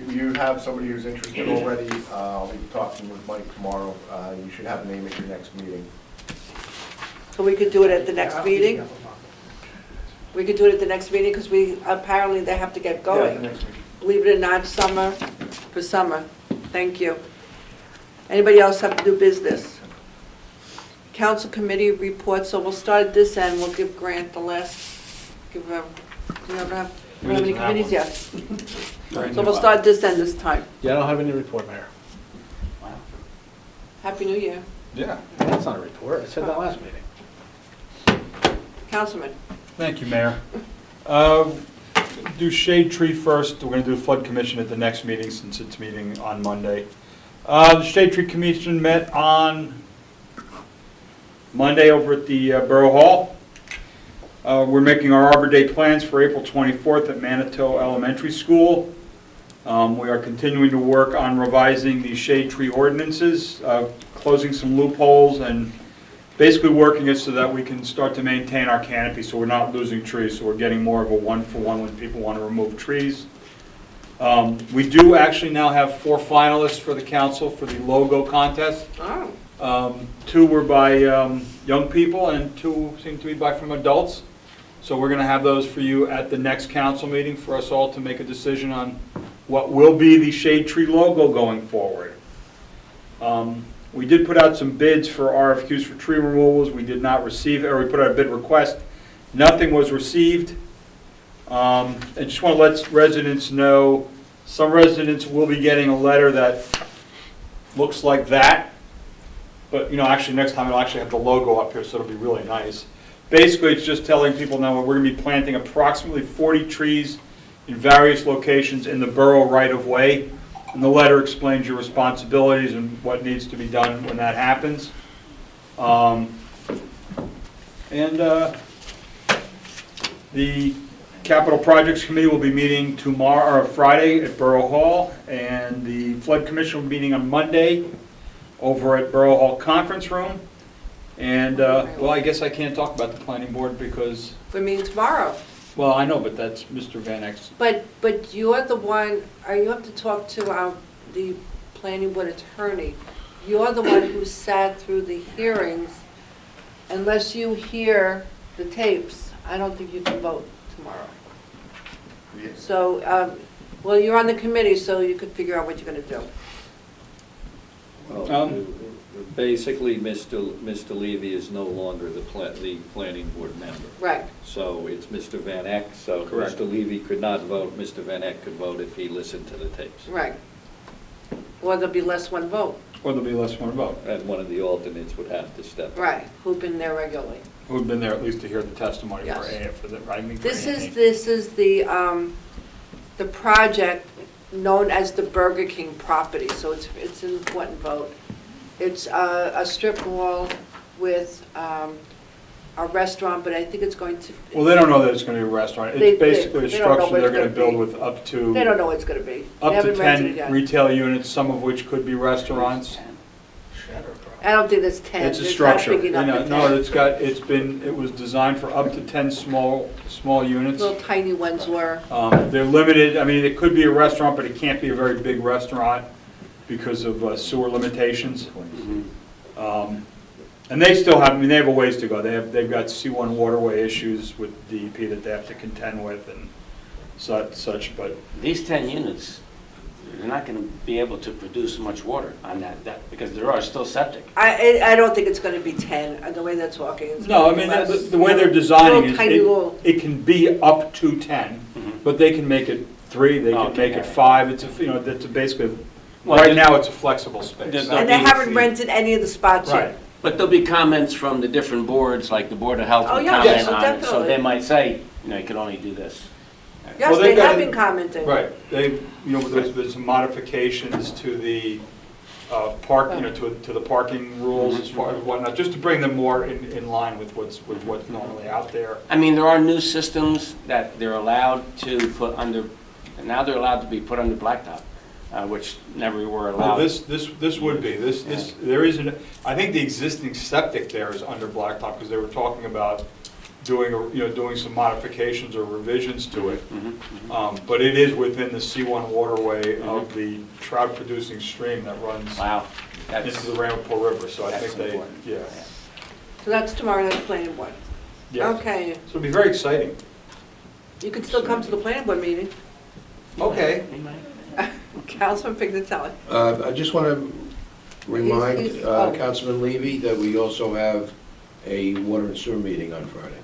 You have somebody who's interested already. I'll be talking with Mike tomorrow. You should have a name at your next meeting. So we could do it at the next meeting? We could do it at the next meeting, because apparently they have to get Yeah, going. the next meeting. Believe it or not, summer for summer. Thank you. Anybody else have to do business? Council committee reports, so we'll start at this end, we'll give Grant the last, we don't have any committees yet. So we'll start this end this time. Yeah, I don't have any report, Mayor. Happy New Year. Yeah. That's not a report. I said that last meeting. Councilman. Thank you, Mayor. Do shade tree first. We're going to do flood commission at the next meeting since it's meeting on Monday. The shade tree commission met on Monday over at the Borough Hall. We're making our Arbor Day plans for April 24th at Manitou Elementary School. We are continuing to work on revising the shade tree ordinances, closing some loopholes, and basically working it so that we can start to maintain our canopy so we're not losing trees. So we're getting more of a one-for-one when people want to remove trees. We do actually now have 4 finalists for the council for the logo contest. Oh. 2 were by young people and 2 seem to be by from adults. So we're going to have those for you at the next council meeting for us all to make a decision on what will be the shade tree logo going forward. We did put out some bids for RFQs for tree removals. We did not receive, or we put out a bid request. Nothing was received. I just want to let residents know, some residents will be getting a letter that looks like that. But, you know, actually next time it'll actually have the logo up here, so it'll be really nice. Basically, it's just telling people now we're going to be planting approximately 40 trees in various locations in the borough right-of-way. And the letter explains your responsibilities and what needs to be done when that happens. The Capital Projects Committee will be meeting tomorrow, or Friday at Borough Hall, and the Flood Commission will be meeting on Monday over at Borough Hall Conference Room. And, well, I guess I can't talk about the planning board because, We're meeting tomorrow. well, I know, but that's Mr. Van Eck's. But you're the one, you have to talk to the planning board attorney. You're the one who sat through the hearings. Unless you hear the tapes, I don't think you can vote tomorrow. Yes. So, well, you're on the committee, so you could figure out what you're gonna do. Well, basically, Mr. Levy is no longer the planning board member. Right. So it's Mr. Van Eck, so Correct. Mr. Levy could not vote, Mr. Van Eck could vote if he listened to the tapes. Right. Or there'll be less one vote. Or there'll be less one vote. And one of the alternates would have to step up. Right, who've been there regularly. Who've been there at least to hear the testimony for Yes. A, for the, I mean, for This A&E. is the project known as the Burger King property, so it's an important vote. It's a strip mall with a restaurant, but I think it's going to. Well, they don't know that it's gonna be a restaurant. They- It's basically a they don't know structure what they're it's gonna gonna build be. with up to. They don't know what it's gonna be. They Up to haven't rented it 10 yet. retail units, some of which could be restaurants. I don't think it's 10. It's a not structure. big enough for No, 10. it was designed for up to 10 small units. Little tiny ones were. They're limited, I mean, it could be a restaurant, but it can't be a very big restaurant because of sewer limitations. And they still have, I mean, they have a ways to go. They've got C1 waterway issues with DEP that they have to contend with and such, but These 10 units, they're not going to be able to produce much water on that because there are still septic. I don't think it's gonna be 10, the way they're talking. It's no, I gonna be mean, less. the way they're designing Little tiny it, little. it can be up to 10, but they can make it 3, they can Okay. make it 5. It's it's basically, Well, right the- now, it's a flexible space. the- And they haven't rented any of the spots Right. yet. But there'll be comments from the different boards, like the Board of Health Oh, will yeah, comment yes, on it. So definitely. they might say, you can only do this. Yes, Well, they they've got have it- been commenting. Right, there's some modifications to the to the parking rules as far as whatnot, just to bring them more in line with what's normally out there. I mean, there are new systems that they're allowed to put under, now they're allowed to be put under blacktop, which never were Well, allowed. this would be, there isn't, I think the existing septic there is under blacktop, because they were talking about doing some modifications or revisions to it. But it is within the C1 waterway of the trout-producing stream that runs Wow. into the Ramapo River, so I That's think they, important. yeah. So that's tomorrow, that's planning board. Yes. Okay, So it'll be very exciting. you can still come to the planning board meeting. Okay. Councilman Pignatelli. I just want to remind He's- oh. Councilman Levy that we also have a water and sewer meeting on Friday.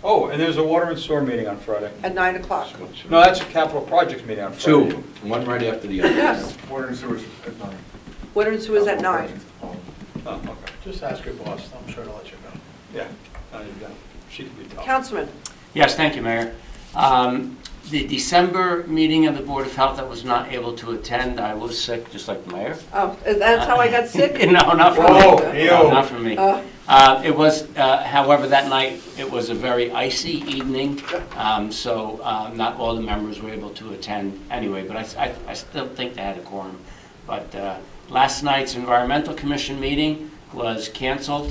Oh, and there's a water and sewer meeting on Friday. At 9 o'clock. No, that's a capital projects meeting on Friday. Two, one right after the other. Yes, Water and sewers at 9. water and sewer is at 9. Oh, okay. Just ask your boss, I'm sure to let you know. Yeah, she can be tough. Councilman, Yes, thank you, Mayor. The December meeting of the Board of Health, I was not able to attend. I was sick, just like the mayor. oh, that's how I got sick? No, not from Whoa, me. ew. No, not from me. It was, however, that night, it was a very icy evening, so not all the members were able to attend anyway, but I still think they had a quorum. But last night's Environmental Commission meeting was canceled.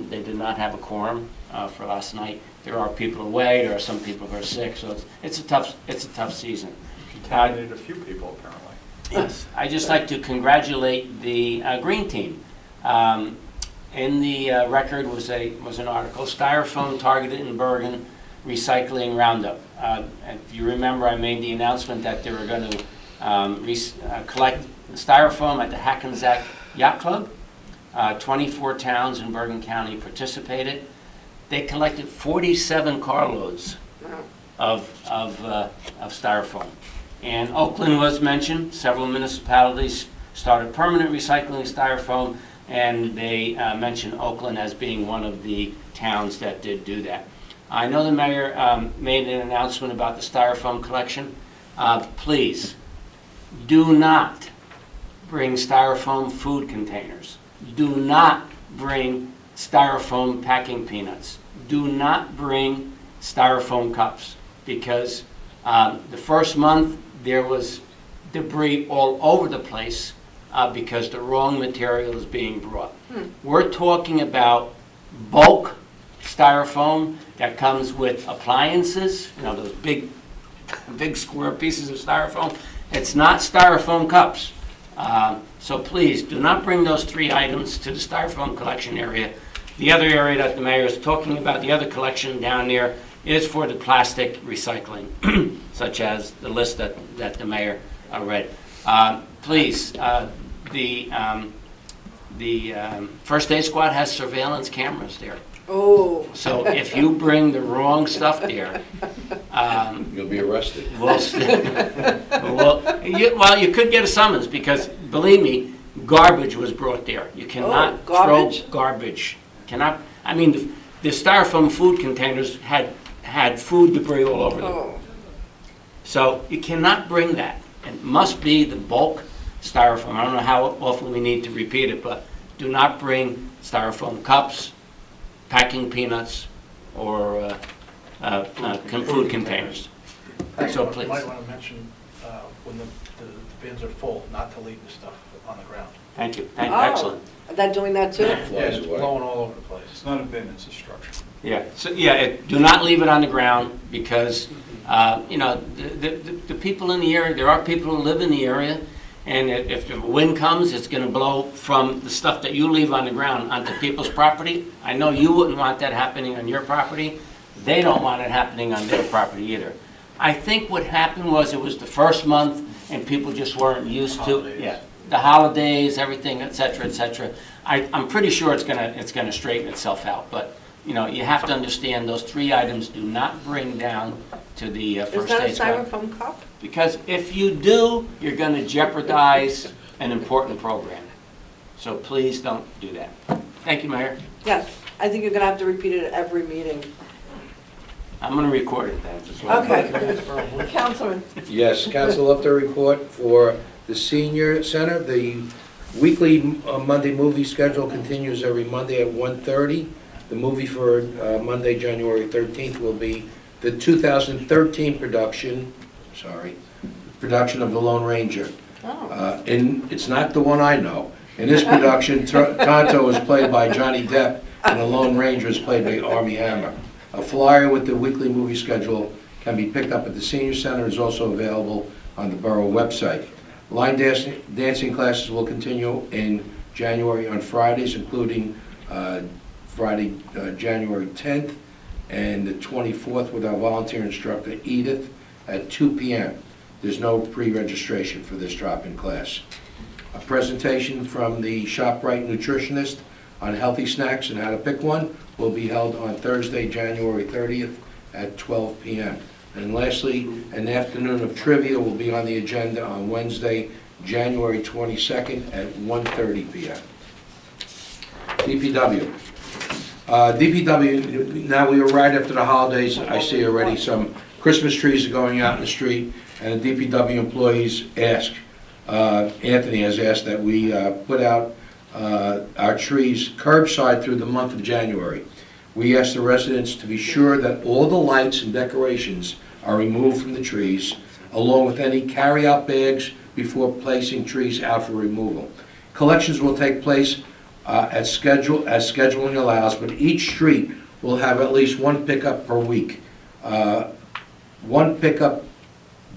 They did not have a quorum for last night. There are people away, there are some people who are sick, so it's a tough season. Contaminated a few people, apparently. Yes, I'd just like to congratulate the Green Team. In the record was an article, Styrofoam Targeted in Bergen, Recycling Roundup. If you remember, I made the announcement that they were going to collect Styrofoam at the Hackensack Yacht Club. 24 towns in Bergen County participated. They collected 47 carloads of Styrofoam. And Oakland was mentioned. Several municipalities started permanent recycling Styrofoam, and they mentioned Oakland as being one of the towns that did do that. I know the mayor made an announcement about the Styrofoam collection. Please, do not bring Styrofoam food containers. Do not bring Styrofoam packing peanuts. Do not bring Styrofoam cups. because the first month, there was debris all over the place because the wrong material is being brought. We're talking about bulk styrofoam that comes with appliances, you know, those big square pieces of styrofoam. It's not styrofoam cups. So please, do not bring those 3 items to the styrofoam collection area. The other area that the mayor is talking about, the other collection down there, is for the plastic recycling, such as the list that the mayor read. Please, the First Aid Squad has surveillance cameras there. Oh. So if you bring the wrong stuff there, You'll be arrested. well, you could get a summons, because, believe me, garbage was brought there. You cannot throw garbage? garbage. Cannot, I mean, the styrofoam food containers had food debris all over them. Oh. So you cannot bring that. It must be the bulk styrofoam. I don't know how often we need to repeat it, but do not bring styrofoam cups, packing peanuts, or food containers. So please. You might want to mention when the bins are full, not to leave the stuff on the ground. Thank you. Oh. Excellent. They're doing that too? Yeah, it's blowing all over the place. It's not a bin, it's a structure. Yeah, so, do not leave it on the ground, because, you know, the people in the area, there are people who live in the area, and if the wind comes, it's gonna blow from the stuff that you leave on the ground onto people's property. I know you wouldn't want that happening on your property. They don't want it happening on their property either. I think what happened was, it was the first month, and people just weren't used to, the holidays, everything, et cetera, I'm pretty sure it's gonna straighten itself out, but, you know, you have to understand, those 3 items do not bring down to the Is First that a Aid Squad. styrofoam cup? Because if you do, you're gonna jeopardize an important program. So please don't do that. Thank you, Mayor. Yes, I think you're gonna have to repeat it at every meeting. I'm gonna record it then as well. Okay. Councilman. Yes, council update report for the senior center. The weekly Monday movie schedule continues every Monday at 1:30. The movie for Monday, January 13th will be the 2013 production of The Lone Ranger. Oh. It's not the one I know. In this production, Tonto is played by Johnny Depp, and the Lone Ranger is played by Armie Hammer. A flyer with the weekly movie schedule can be picked up at the senior center. Is also available on the borough website. Line dancing classes will continue in January on Fridays, including Friday, January 10th, and the 24th with our volunteer instructor, Edith, at 2 p.m. There's no pre-registration for this drop-in class. A presentation from the ShopRite nutritionist on healthy snacks and how to pick one will be held on Thursday, January 30th at 12 p.m. And lastly, an afternoon of trivia will be on the agenda on Wednesday, January 22nd at 1:30 p.m. DPW. DPW, now we are right after the holidays. I see already some Christmas trees are going out in the street, and the DPW employees ask, Anthony has asked that we put out our trees curbside through the month of January. We ask the residents to be sure that all the lights and decorations are removed from the trees, along with any carry-out bags before placing trees out for removal. Collections will take place as scheduling allows, but each street will have at least one pickup per week. One pickup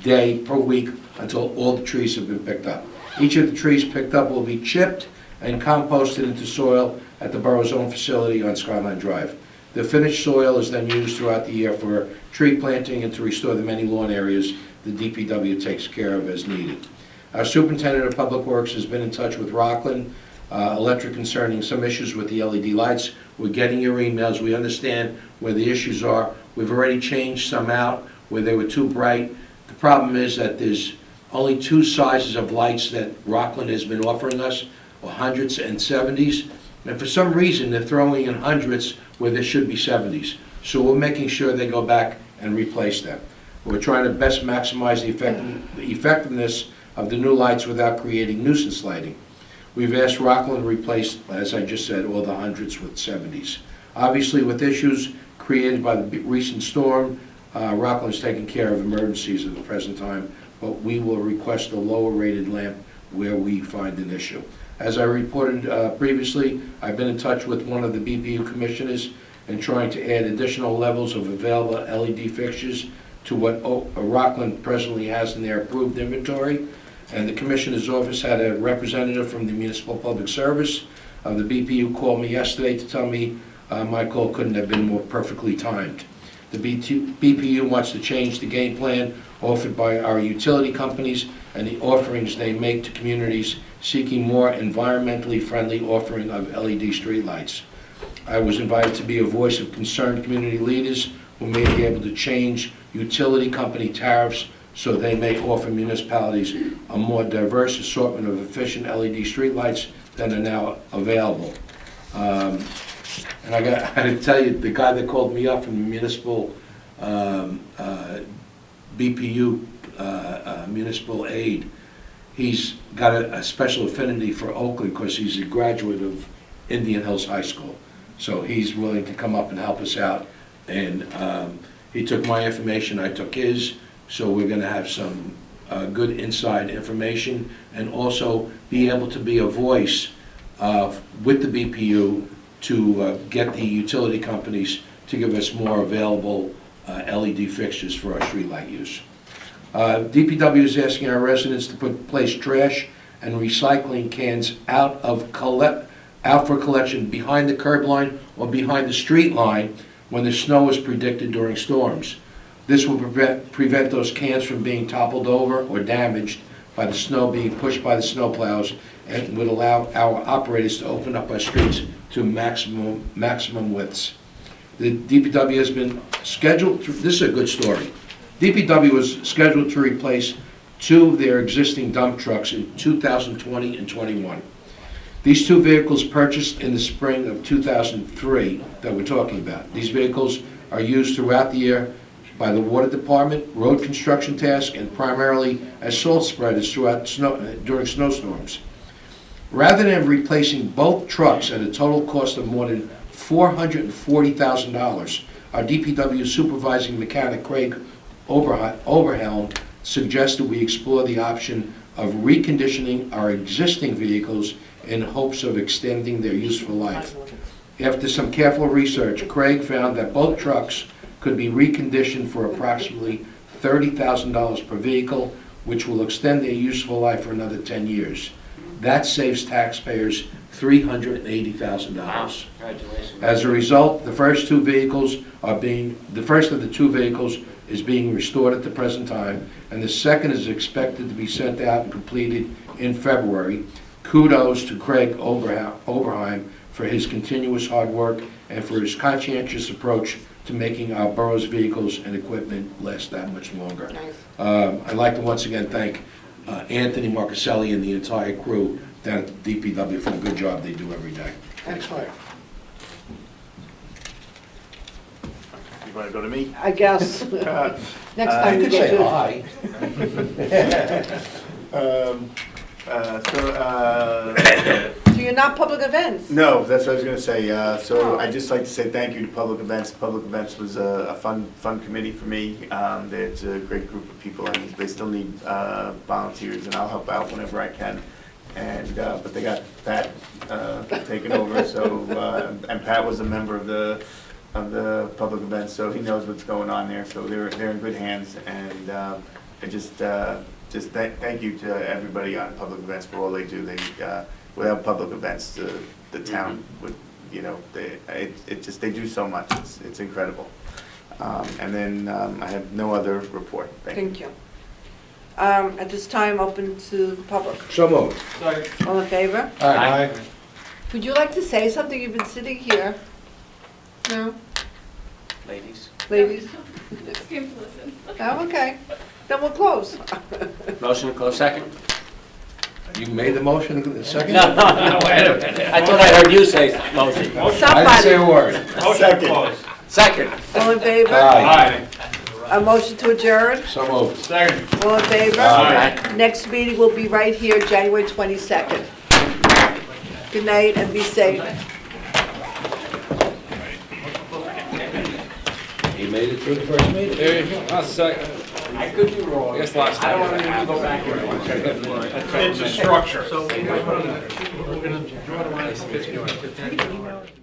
day per week until all the trees have been picked up. Each of the trees picked up will be chipped and composted into soil at the borough's own facility on Skyline Drive. The finished soil is then used throughout the year for tree planting and to restore the many lawn areas the DPW takes care of as needed. Our superintendent of public works has been in touch with Rockland Electric concerning some issues with the LED lights. We're getting your emails. We understand where the issues are. We've already changed some out where they were too bright. The problem is that there's only 2 sizes of lights that Rockland has been offering us, 100s and 70s. And for some reason, they're throwing in 100s where there should be 70s. So we're making sure they go back and replace them. We're trying to best maximize the effectiveness of the new lights without creating nuisance lighting. We've asked Rockland to replace, as I just said, all the 100s with 70s. Obviously, with issues created by the recent storm, Rockland's taking care of emergencies at the present time, but we will request a lower rated lamp where we find an issue. As I reported previously, I've been in touch with one of the BPU commissioners and trying to add additional levels of available LED fixtures to what Rockland presently has in their approved inventory. And the commissioner's office had a representative from the Municipal Public Service of the BPU call me yesterday to tell me my call couldn't have been more perfectly timed. The BPU wants to change the game plan offered by our utility companies and the offerings they make to communities seeking more environmentally friendly offering of LED streetlights. I was invited to be a voice of concerned community leaders who may be able to change utility company tariffs so they may offer municipalities a more diverse assortment of efficient LED streetlights than are now available. And I got to tell you, the guy that called me up from the municipal BPU municipal aid, he's got a special affinity for Oakland because he's a graduate of Indian Hills High School. So he's willing to come up and help us out. And he took my information, I took his, so we're going to have some good inside information and also be able to be a voice with the BPU to get the utility companies to give us more available LED fixtures for our streetlight use. DPW is asking our residents to place trash and recycling cans out for collection behind the curb line or behind the street line when the snow is predicted during storms. This will prevent those cans from being toppled over or damaged by the snow being pushed by the snowplows, and would allow our operators to open up our streets to maximum widths. The DPW has been scheduled to, this is a good story. DPW was scheduled to replace 2 of their existing dump trucks in 2020 and 21. These 2 vehicles purchased in the spring of 2003 that we're talking about. These vehicles are used throughout the year by the water department, road construction tasks, and primarily as salt spreaders during snowstorms. Rather than replacing both trucks at a total cost of more than $440,000, our DPW supervising mechanic Craig Oberhelm suggested we explore the option of reconditioning our existing vehicles in hopes of extending their useful life. After some careful research, Craig found that both trucks could be reconditioned for approximately $30,000 per vehicle, which will extend their useful life for another 10 years. That saves taxpayers $380,000. Congratulations. As a result, the first of the 2 vehicles is being restored at the present time, and the second is expected to be sent out and completed in February. Kudos to Craig Oberheim for his continuous hard work and for his conscientious approach to making our borough's vehicles and equipment last that much longer. Nice. I'd like to once again thank Anthony Marcaselli and the entire crew down at the DPW for the good job they do every day. Excellent. You want to go to me? I guess. Next time You you could say get to. hi. So you're not public events? No, that's what I was going to say. So I'd just like to say thank you to Public Events. Public Events was a fun committee for me. It's a great group of people, and they still need volunteers, and I'll help out whenever I can. And but they got Pat taken over, so and Pat was a member of the Public Events, so he knows what's going on there. So they're in good hands, and I just thank you to everybody on Public Events for all they do. They without Public Events, the town would, they do so much. It's incredible. And then I have no other report. Thank you. At this time, open to the public. So moved. All in favor? Aye. Would you like to say something? You've been sitting here. No? Ladies. Ladies? Just came to listen. Oh, okay. Then we'll close. Motion to close second? You made the motion in a second? No, wait a minute. I thought I heard you say motion. I didn't say a word. Second. All in favor? Aye. A motion to adjourn? So moved. All in favor? Aye. Next meeting will be right here, January 22nd. Good night and be safe. made it through the first meeting. There you go. I could be wrong. Guess last I don't time. want to go back here and check it. It's a structure. So we're gonna draw the line at 50.